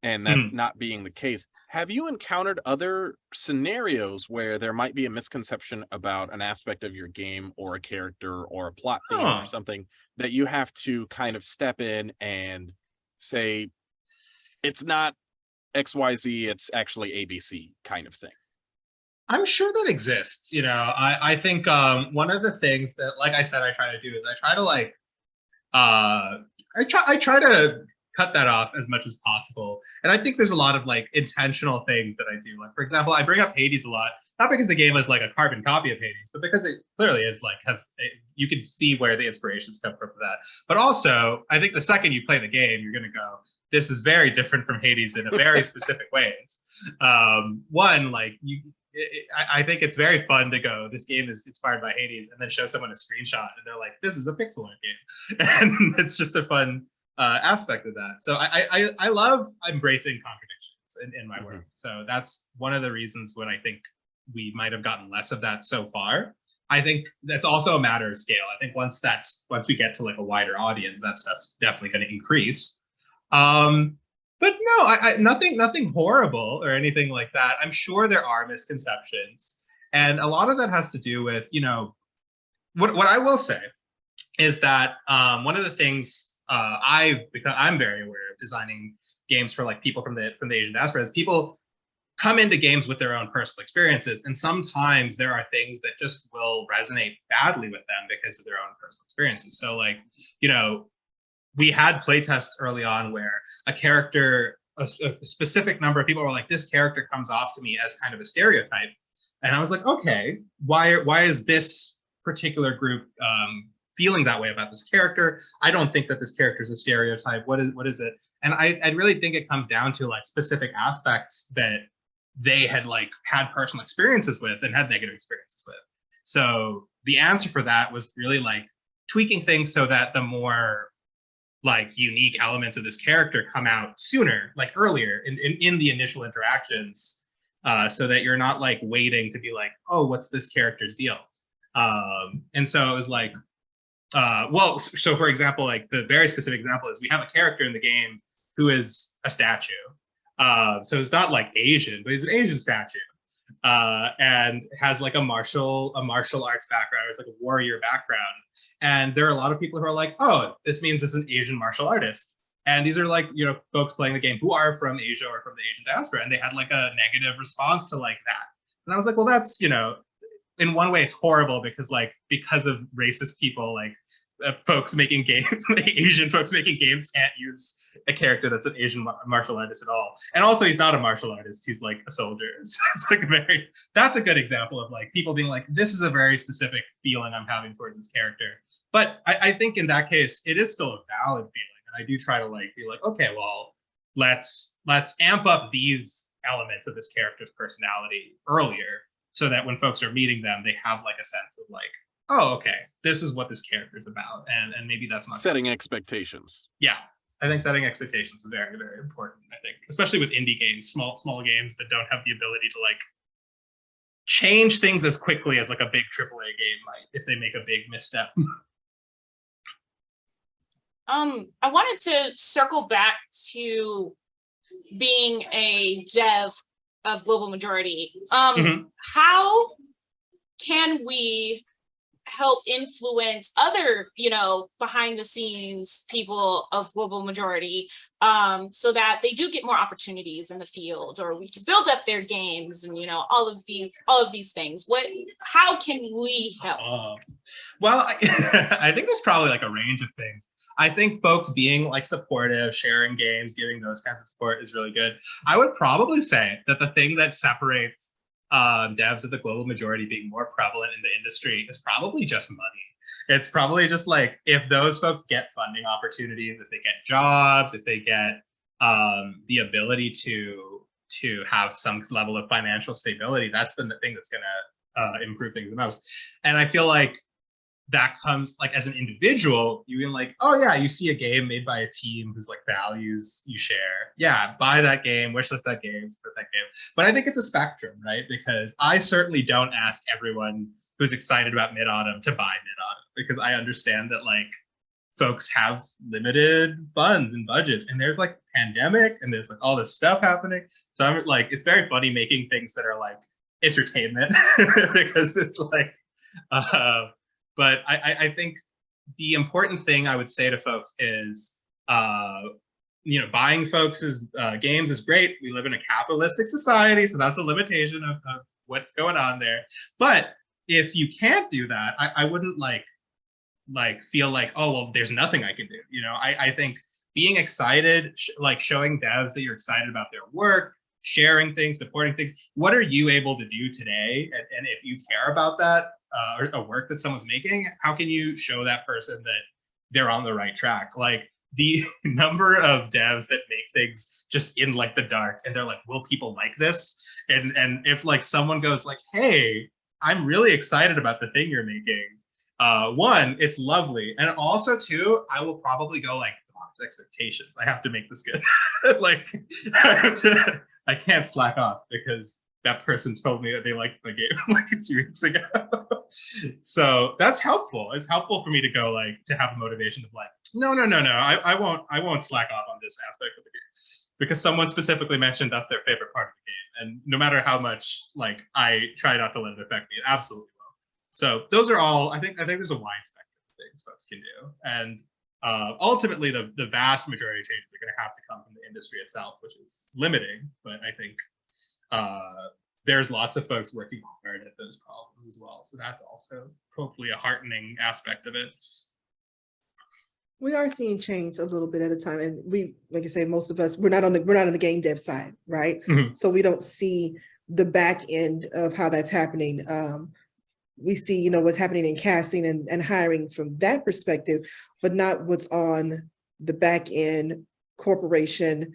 and that not being the case, have you encountered other scenarios where there might be a misconception about an aspect of your game or a character or a plot theme or something that you have to kind of step in and say, it's not XYZ, it's actually ABC kind of thing? I'm sure that exists. You know, I think one of the things that, like I said, I try to do is I try to like, I try to cut that off as much as possible. And I think there's a lot of like intentional things that I do. Like, for example, I bring up Hades a lot, not because the game is like a carbon copy of Hades, but because it clearly is like, you can see where the inspirations come from for that. But also, I think the second you play the game, you're going to go, this is very different from Hades in a very specific ways. One, like I think it's very fun to go, this game is inspired by Hades, and then show someone a screenshot and they're like, this is a pixel art game. And it's just a fun aspect of that. So I love embracing contradictions in my work. So that's one of the reasons when I think we might have gotten less of that so far. I think that's also a matter of scale. I think once we get to like a wider audience, that stuff's definitely going to increase. But no, nothing horrible or anything like that. I'm sure there are misconceptions, and a lot of that has to do with, you know, what I will say is that one of the things I'm very aware of designing games for like people from the Asian diaspora is people come into games with their own personal experiences, and sometimes there are things that just will resonate badly with them because of their own personal experiences. So like, you know, we had playtests early on where a character, a specific number of people were like, this character comes off to me as kind of a stereotype. And I was like, okay, why is this particular group feeling that way about this character? I don't think that this character is a stereotype. What is it? And I really think it comes down to like specific aspects that they had like had personal experiences with and had negative experiences with. So the answer for that was really like tweaking things so that the more like unique elements of this character come out sooner, like earlier in the initial interactions, so that you're not like waiting to be like, oh, what's this character's deal? And so it was like, well, so for example, like the very specific example is we have a character in the game who is a statue. So it's not like Asian, but he's an Asian statue. And has like a martial arts background, it's like a warrior background. And there are a lot of people who are like, oh, this means this is an Asian martial artist. And these are like, you know, folks playing the game who are from Asia or from the Asian diaspora. And they had like a negative response to like that. And I was like, well, that's, you know, in one way it's horrible because of racist people, like folks making games, Asian folks making games can't use a character that's an Asian martial artist at all. And also he's not a martial artist, he's like a soldier. So it's like that's a good example of like people being like, this is a very specific feeling I'm having towards this character. But I think in that case, it is still a valid feeling. And I do try to like be like, okay, well, let's amp up these elements of this character's personality earlier so that when folks are meeting them, they have like a sense of like, oh, okay, this is what this character is about. And maybe that's not setting expectations. Yeah. I think setting expectations is very, very important, I think, especially with indie games, small games that don't have the ability to like change things as quickly as like a big AAA game might if they make a big misstep. I wanted to circle back to being a dev of Global Majority. How can we help influence other, you know, behind the scenes people of Global Majority, so that they do get more opportunities in the field, or we can build up their games, and you know, all of these things. How can we help? Well, I think there's probably like a range of things. I think folks being like supportive, sharing games, giving those kinds of support is really good. I would probably say that the thing that separates devs of the Global Majority being more prevalent in the industry is probably just money. It's probably just like, if those folks get funding opportunities, if they get jobs, if they get the ability to have some level of financial stability, that's the thing that's gonna improve things the most. And I feel like that comes like as an individual, you can like, oh yeah, you see a game made by a team whose like values you share. Yeah, buy that game, wishlist that game, support that game. But I think it's a spectrum, right? Because I certainly don't ask everyone who's excited about Midautumn to buy Midautumn, because I understand that like folks have limited funds and budgets, and there's like pandemic and there's like all this stuff happening. So I'm like, it's very funny making things that are like entertainment because it's like, but I think the important thing I would say to folks is, you know, buying folks' games is great. We live in a capitalistic society, so that's a limitation of what's going on there. But if you can't do that, I wouldn't like feel like, oh, well, there's nothing I can do. You know, I think being excited, like showing devs that you're excited about their work, sharing things, supporting things. What are you able to do today? And if you care about that, or a work that someone's making, how can you show that person that they're on the right track? Like the number of devs that make things just in like the dark, and they're like, will people like this? And if like someone goes like, hey, I'm really excited about the thing you're making. One, it's lovely. And also two, I will probably go like, oh, expectations. I have to make this good. Like I can't slack off because that person told me that they liked my game like 2 weeks ago. So that's helpful. It's helpful for me to go like, to have a motivation of like, no, I won't slack off on this aspect of the game. because someone specifically mentioned that's their favorite part of the game. And no matter how much like I try not to let it affect me, it absolutely will. So those are all, I think there's a wide spectrum of things folks can do. And ultimately the vast majority of changes are going to have to come from the industry itself, which is limiting. But I think there's lots of folks working hard at those problems as well. So that's also hopefully a heartening aspect of it. We are seeing change a little bit at a time, and we, like I say, most of us, we're not on the game dev side, right? So we don't see the back end of how that's happening. We see, you know, what's happening in casting and hiring from that perspective, but not what's on the back end corporation,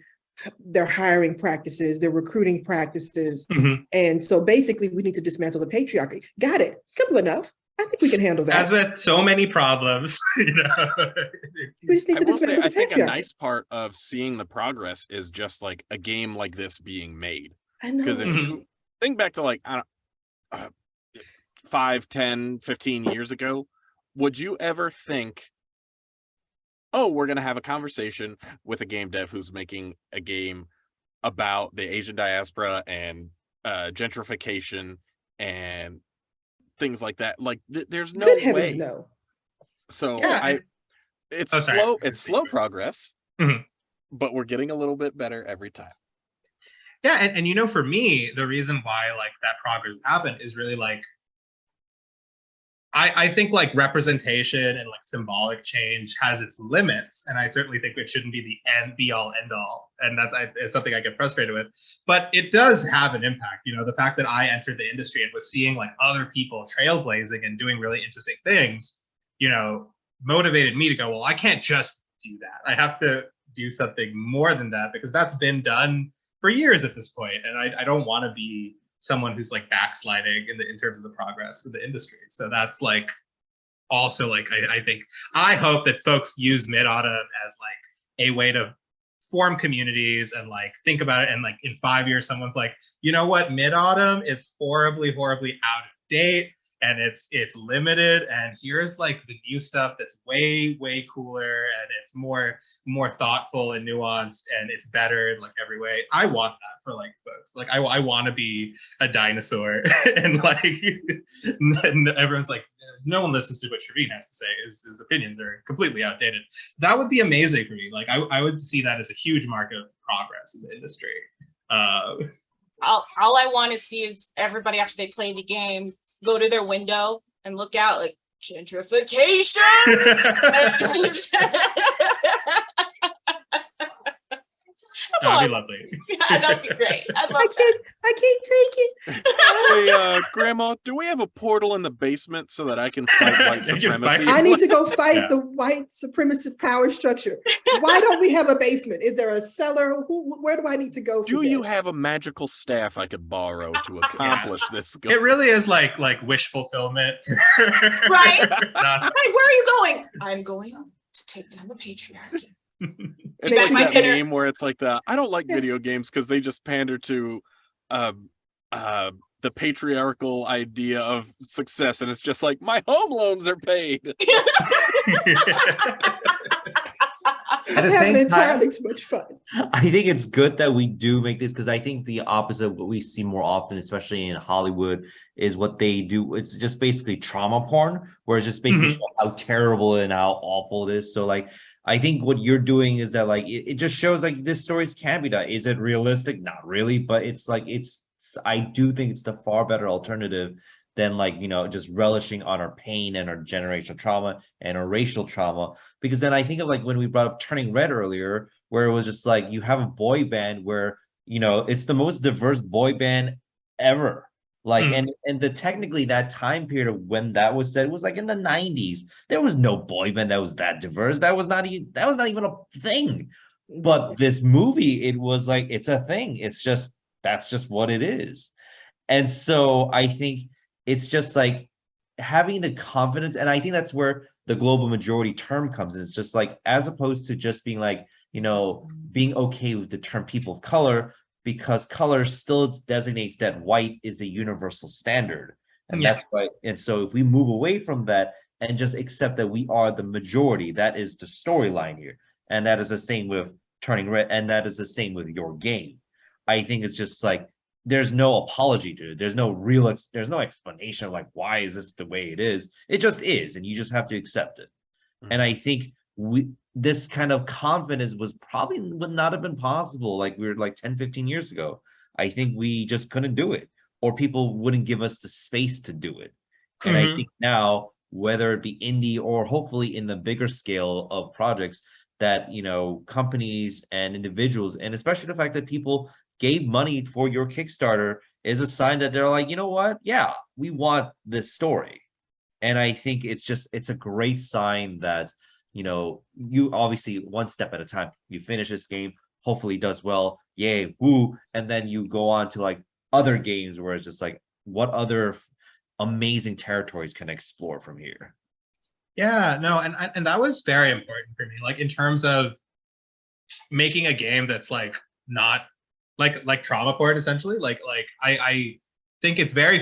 their hiring practices, their recruiting practices. And so basically we need to dismantle the patriarchy. Got it. Simple enough. I think we can handle that. As with so many problems, you know. We just need to dismantle the I think a patriarchy. nice part of seeing the progress is just like a game like this being made. I know. Because if you think back to like, I don't, 5, 10, 15 years ago, would you ever think, oh, we're going to have a conversation with a game dev who's making a game about the Asian diaspora and gentrification and things like that? Like, there's no Good heavens, way. no. So Yeah, it's sorry. slow. It's slow progress, but we're getting a little bit better every time. Yeah, and you know, for me, the reason why like that progress happened is really like, I think like representation and like symbolic change has its limits, and I certainly think it shouldn't be the end be all end all, and that is something I get frustrated with. But it does have an impact. You know, the fact that I entered the industry and was seeing like other people trailblazing and doing really interesting things, you know, motivated me to go, well, I can't just do that. I have to do something more than that, because that's been done for years at this point, and I don't want to be someone who's like backsliding in terms of the progress of the industry. So that's like also like I hope that folks use Midautumn as like a way to form communities and like think about it, and like in 5 years someone's like, you know what, Midautumn is horribly out of date and it's limited, and here's like the new stuff that's way cooler, and it's more thoughtful and nuanced, and it's better in like every way. I want that for like folks. Like I want to be a dinosaur and like and everyone's like, no one listens to what Sherveen has to say. His opinions are completely outdated. That would be amazing for me. Like I would see that as a huge mark of progress in the industry. All I want to see is everybody, after they play the game, go to their window and look out like, gentrification. That'd be lovely. Yeah, that'd be great. I can't take it. Hey, Grandma, do we have a portal in the basement so that I can fight white supremacy? I need to go fight the white supremacist power structure. Why don't we have a basement? Is there a cellar? Where do I need to go? Do you have a magical staff I could borrow to accomplish this goal? It really is like wish fulfillment. Right? Right, where are you going? I'm going to take down the patriarchy. It's like that meme where it's like I don't like video games because they just pander to the patriarchal idea of success, and it's just like, my home loans are paid. At the same time, it's much fun. I think it's good that we do make this, because I think the opposite of what we see more often, especially in Hollywood, is what they do. It's just basically trauma porn, where it's just basically how terrible and how awful it is. So like, I think what you're doing is that like it just shows like this stories can be done. Is it realistic? Not really, but it's like I do think it's the far better alternative than like, you know, just relishing on our pain and our generational trauma and our racial trauma. Because then I think of like when we brought up Turning Red earlier, where it was just like you have a boy band where, you know, it's the most diverse boy band ever. Like, and the technically that time period of when that was said was like in the 90s. There was no boy band that was that diverse. That was not even a thing. But this movie, it was like, it's a thing. It's just, that's just what it is. And so I think it's just like having the confidence, and I think that's where the global majority term comes in. It's just like, as opposed to just being like, you know, being okay with the term people of color, because color still designates that white is the universal standard. And that's why, and so if we move away from that and just accept that we are the majority, that is the storyline here. And that is the same with turning red, and that is the same with your game. I think it's just like there's no apology to it. There's no there's no explanation of like why is this the way it is. It just is, and you just have to accept it. And I think this kind of confidence would not have been possible like we were like 10, 15 years ago. I think we just couldn't do it, or people wouldn't give us the space to do it. And I think now, whether it be indie or hopefully in the bigger scale of projects, that, you know, companies and individuals, and especially the fact that people gave money for your Kickstarter, is a sign that they're like, you know what? Yeah, we want this story. And I think it's a great sign that, you know, you obviously one step at a time, you finish this game, hopefully it does well, yay, woo, and then you go on to like other games where it's just like, what other amazing territories can I explore from here? Yeah, no, and that was very important for me, like in terms of making a game that's like not like trauma porn, essentially. Like I think it's very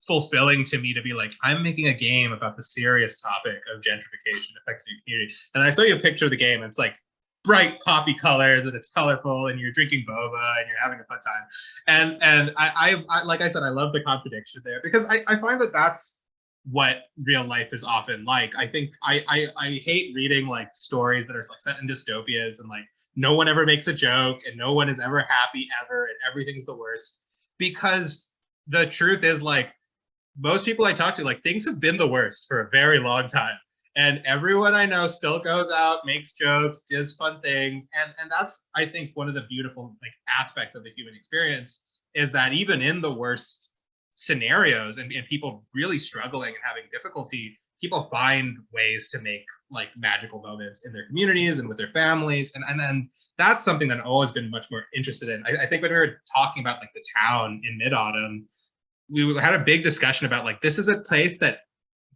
fulfilling to me to be like, I'm making a game about the serious topic of gentrification affecting your community. And I saw you a picture of the game, and it's like bright poppy colors, and it's colorful, and you're drinking boba, and you're having a fun time. And I like I said, I love the contradiction there, because I find that that's what real life is often like. I think I hate reading like stories that are like set in dystopias, and like no one ever makes a joke, and no one is ever happy ever, and everything's the worst. Because the truth is, like, most people I talk to, like, things have been the worst for a very long time. And everyone I know still goes out, makes jokes, does fun things. And that's, I think, one of the beautiful like aspects of the human experience, is that even in the worst scenarios and people really struggling and having difficulty, people find ways to make like magical moments in their communities and with their families. And then that's something that I've always been much more interested in. I think when we were talking about like the town in Midautumn, we had a big discussion about like, this is a place that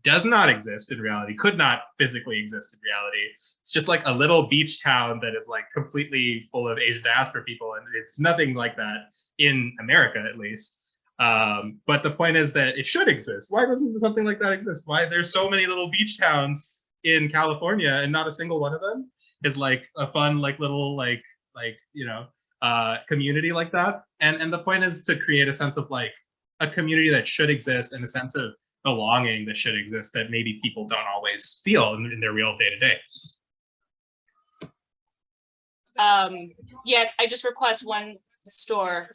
does not exist in reality, could not physically exist in reality. It's just like a little beach town that is like completely full of Asian diaspora people. And it's nothing like that in America, at least. But the point is that it should exist. Why doesn't something like that exist? Why there's so many little beach towns in California and not a single one of them is like a fun, like little, like, you know, community like that. And the point is to create a sense of like a community that should exist, and a sense of belonging that should exist that maybe people don't always feel in their real day-to-day. Yes, I just request one store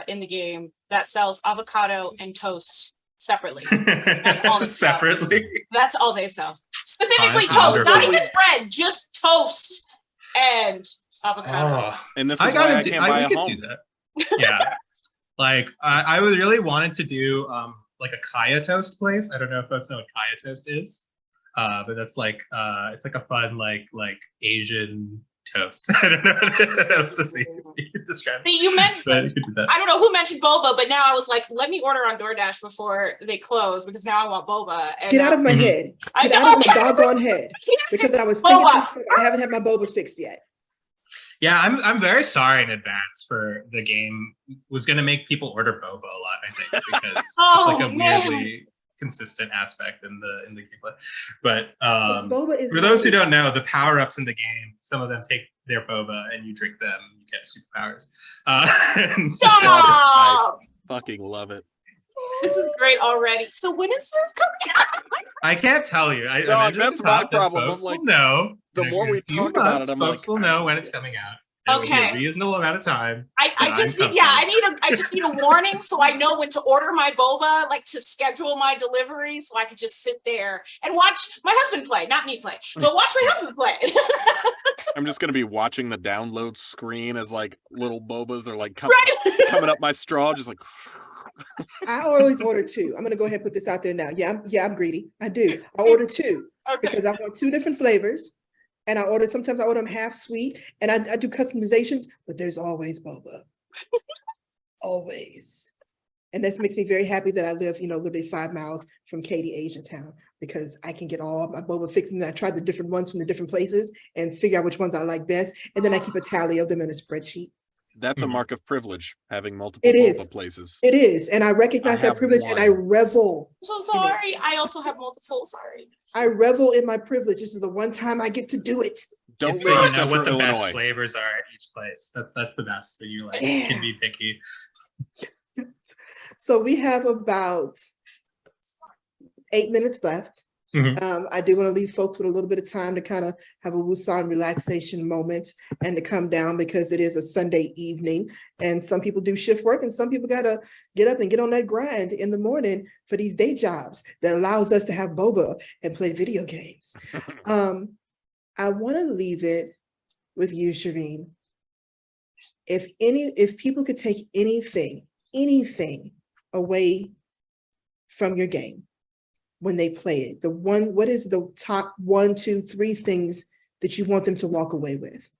in the game that sells avocado and toast separately. That's all they sell. Separately? That's all they sell. Specifically That's toast, not wonderful. even bread, just toast and avocado. Oh, And this is why I can't buy a could home. do that. Yeah. Like I was really wanted to do like a kaya toast place. I don't know if folks know what kaya toast is, but that's like it's like a fun like Asian toast. I don't know what else to say. Describe. See, you mentioned, I don't know who mentioned boba, but now I was like, let me order on DoorDash before they close, because now I want boba. And Get out of my head. Get out of my doggone head. Because I was thinking, I haven't had my boba fixed yet. Yeah, I'm very sorry in advance for the game was going to make people order boba a lot, I think, because it's like a weirdly consistent aspect in the gameplay. But boba is for those who don't know, the power-ups in the game, some of them take their boba and you drink them, you get superpowers. Stop! I fucking love it. This is great already. So when is this coming out? I can't tell you. Dog, that's my problem. Folks I'm like, will know. the more we talk about it, I'm folks like, will know when it's coming out. It'll be a reasonable amount of time. I just need a warning so I know when to order my boba, like to schedule my delivery, so I could just sit there and watch my husband play, not me play, but watch my husband play. I'm just gonna be watching the download screen as like little bobas are like coming up my straw, just like. I always order two. I'm gonna go ahead and put this out there now. Yeah, I'm greedy. I do. I order two because I want two different flavors. And sometimes I order them half sweet, and I do customizations, but there's always boba. Always. And this makes me very happy that I live, literally 5 miles from Katy, Asian town, because I can get all my boba fixed, and I try the different ones from the different places and figure out which ones I like best. And then I keep a tally of them in a spreadsheet. That's a mark of privilege, having multiple boba places. It is. And I recognize that privilege, and I revel. I'm so sorry. I also have multiple, sorry. I revel in my privilege. This is the one time I get to do it. Don't It's so you live in know what the Central best Illinois. flavors are at each place. That's the best. So you like Yeah. can be picky. So we have about 8 minutes left. Mhm. I do want to leave folks with a little bit of time to kind of have a Wusan relaxation moment and to come down because it is a Sunday evening and some people do shift work and some people got to get up and get on that grind in the morning for these day jobs that allows us to have boba and play video games. I want to leave it with you, Sherveen. If people could take anything away from your game when they play it, what is the top 1, 2, 3 things that you want them to walk away with?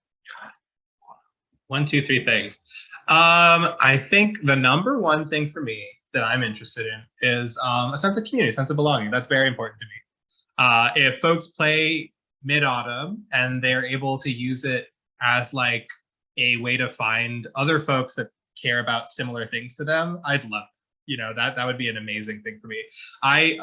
1, 2, 3 things. I think the number one thing for me that I'm interested in is a sense of community, a sense of belonging. That's very important to me. If folks play Midautumn and they're able to use it as like a way to find other folks that care about similar things to them, I'd love it. You know, that would be an amazing thing for me. I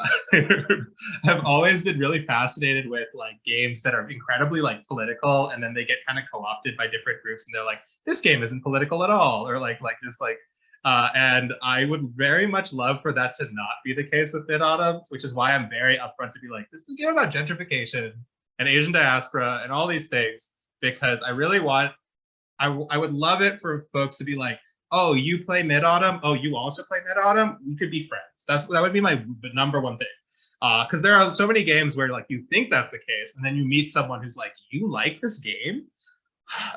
have always been really fascinated with like games that are incredibly like political, and then they get kind of co-opted by different groups, and they're like, this game isn't political at all, or like just like. And I would very much love for that to not be the case with Midautumn, which is why I'm very upfront to be like, this is a game about gentrification and Asian diaspora and all these things, because I really want. I would love it for folks to be like, oh, you play Midautumn? Oh, you also play Midautumn? We could be friends. That would be my number one thing. Because there are so many games where like you think that's the case, and then you meet someone who's like, you like this game?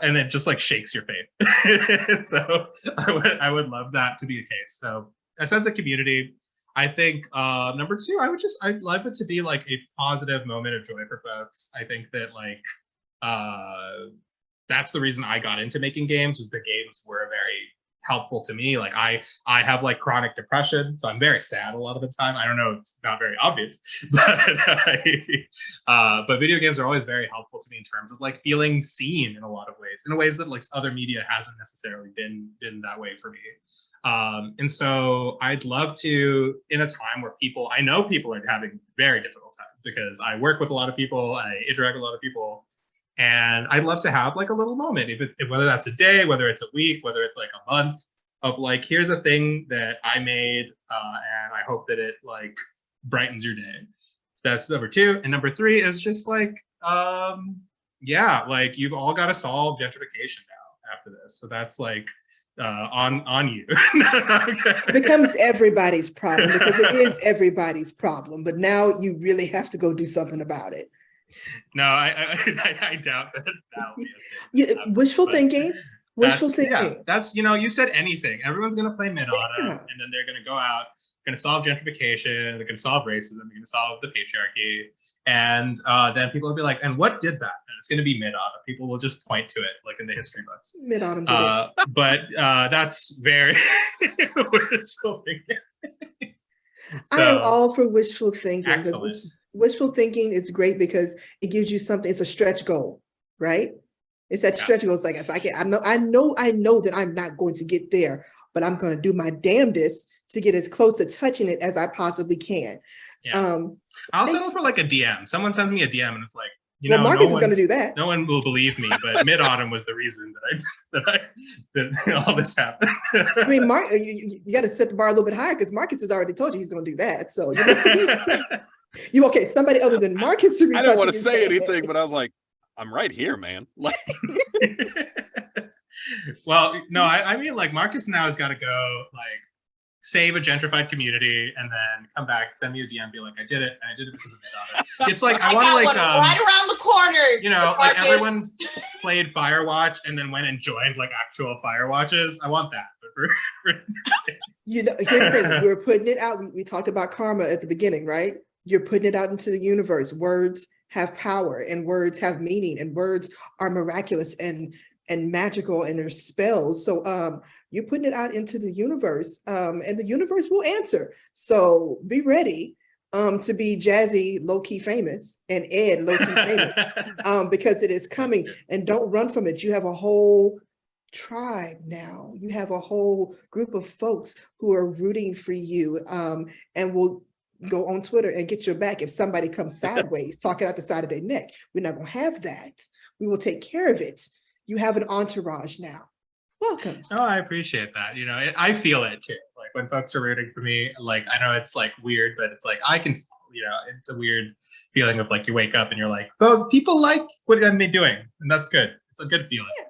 And it just like shakes your faith. So I would love that to be the case. So a sense of community. I think number two, I'd love it to be like a positive moment of joy for folks. I think that like that's the reason I got into making games, was the games were very helpful to me. Like I have like chronic depression, so I'm very sad a lot of the time. I don't know, it's not very obvious, but video games are always very helpful to me in terms of like feeling seen in a lot of ways that like other media hasn't necessarily been that way for me. And so I'd love to, in a time where I know people are having very difficult times, because I work with a lot of people, I interact with a lot of people, and I'd love to have like a little moment, whether that's a day, whether it's a week, whether it's like a month, of like, here's a thing that I made, and I hope that it like brightens your day. That's number two. And number three is just like, yeah, like you've all got to solve gentrification now after this. So that's like on you. It becomes everybody's problem, because it is everybody's problem. But now you really have to go do something about it. No, I doubt that will be a thing. Wishful thinking. Wishful thinking. Yeah, that's, you know, you said anything. Everyone's going to play Midautumn, Yeah. and then they're going to go out, going to solve gentrification, they're going to solve racism, they're going to solve the patriarchy. And then people will be like, and what did that? And it's going to be Midautumn. People will just point to it, like in the history books. Midautumn did it. But that's very wishful thinking. I am all for wishful thinking. Excellent. Wishful thinking is great because it gives you something. It's a stretch goal, right? It's that stretch goal. It's like, if I can, I know that I'm not going to get there, but I'm going to do my damnedest to get as close to touching it as I possibly can. Yeah. I'll settle for like a DM. Someone sends me a DM and it's like, you well, know, Marcus is going to do that. No one will believe me, but Midautumn was the reason that all this happened. I mean, Mark, you got to set the bar a little bit higher, because Marcus has already told you he's going to do that. So you okay? Somebody other than Marcus to reach I didn't out want to to say anything, but I was like, I'm right here, man. Like, well, no, I mean, like Marcus now has got to go like save a gentrified community and then come back, send me a DM, be like, I did it, and I did it because of Midautumn. It's like I want to like right around the corner. You know, like everyone played Firewatch and then went and joined like actual Firewatches. I want that. But you know, here's the thing: we're putting it out. We talked about karma at the beginning, right? You're putting it out into the universe. Words have power, and words have meaning, and words are miraculous and magical, and there's spells. So you're putting it out into the universe, and the universe will answer. So be ready to be Jazzy low-key famous and Ed low-key famous, because it is coming. And don't run from it. You have a whole tribe now. You have a whole group of folks who are rooting for you, and will go on Twitter and get your back if somebody comes sideways talking out the side of their neck. We're not going to have that. We will take care of it. You have an entourage now. Welcome. Oh, I appreciate that. You know, I feel it too. Like when folks are rooting for me, like I know it's like weird, but it's like I can, you know, it's a weird feeling of like you wake up and you're like, oh, people like what I'm doing, and that's good. It's a good feeling. Yeah.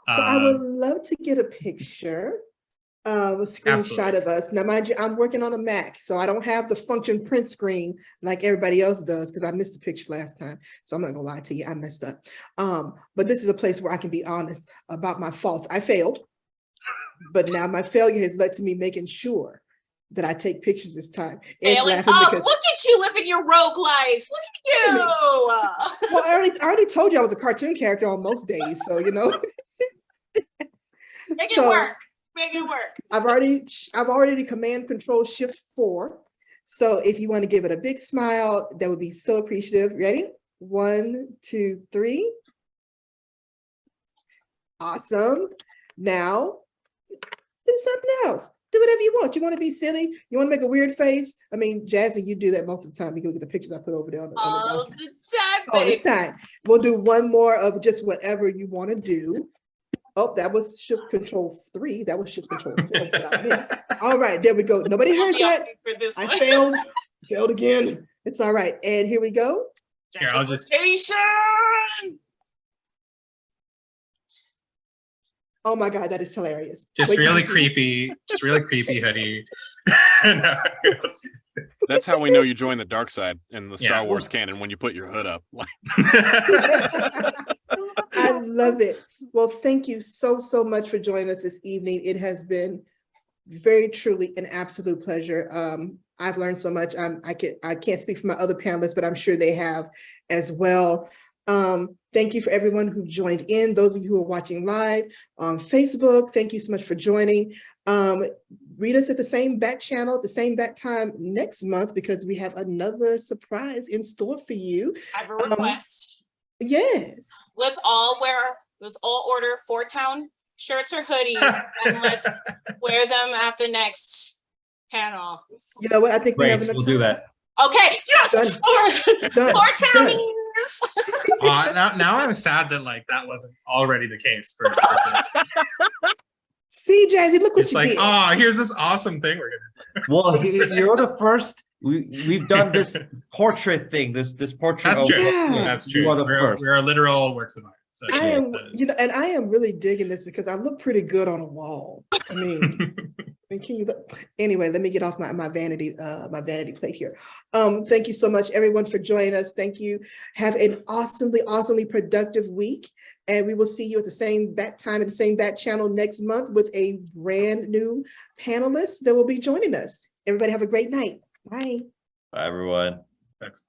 Well, I would love to get a picture, a screenshot of us. Now, mind you, I'm working on a Mac, so I don't have the function print screen like everybody else does because I missed the picture last time. So I'm not gonna lie to you, I messed up. But this is a place where I can be honest about my faults. I failed, but now my failure has led to me making sure that I take pictures this time. Failing. Oh, look at you living your rogue life. Look at you. Well, I already told you I was a cartoon character on most days, so you know. Make it work. Make it work. I've already command control shift 4. So if you want to give it a big smile, that would be so appreciative. Ready? 1, 2, 3. Awesome. Now do something else. Do whatever you want. You want to be silly? You want to make a weird face? I mean, Jazzy, you do that most of the time. You look at the pictures I put over there. All the time, all the time. We'll do one more of just whatever you want to do. Oh, that was shift control 3. That was shift control 4. What I meant. All right, there we go. Nobody heard that. I failed again. It's all right. And here we go. Here, I'll just. Oh my God, that is hilarious. Just really creepy hoodie. No. That's how we know you join the dark side in the Star Wars canon, when you put your hood up. I love it. Well, thank you so much for joining us this evening. It has been very truly an absolute pleasure. I've learned so much. I can't speak for my other panelists, but I'm sure they have as well. Thank you for everyone who joined in. Those of you who are watching live on Facebook, thank you so much for joining. Read us at the same back channel, at the same back time next month, because we have another surprise in store for you. I have a request. Yes. Let's all order 4-Town shirts or hoodies and let's wear them at the next panel. You know what? I think we have enough we'll time. do that. Okay, yes! Done. 4-Townies! Now I'm sad that like that wasn't already the case for See, Jazzy, look what it's you like, did. oh, here's this awesome thing we're gonna do. Well, you're the first. We've done this portrait thing. This portrait. That's true. Yeah. That's true. You are the first. We're literal works of art. So I am, and I am really digging this because I look pretty good on a wall. I mean, can you look? Anyway, let me get off my vanity plate here. Thank you so much, everyone, for joining us. Thank you. Have an awesomely productive week, and we will see you at the same back time and the same back channel next month with a brand new panelist that will be joining us. Everybody have a great night. Bye. Bye, everyone. Thanks.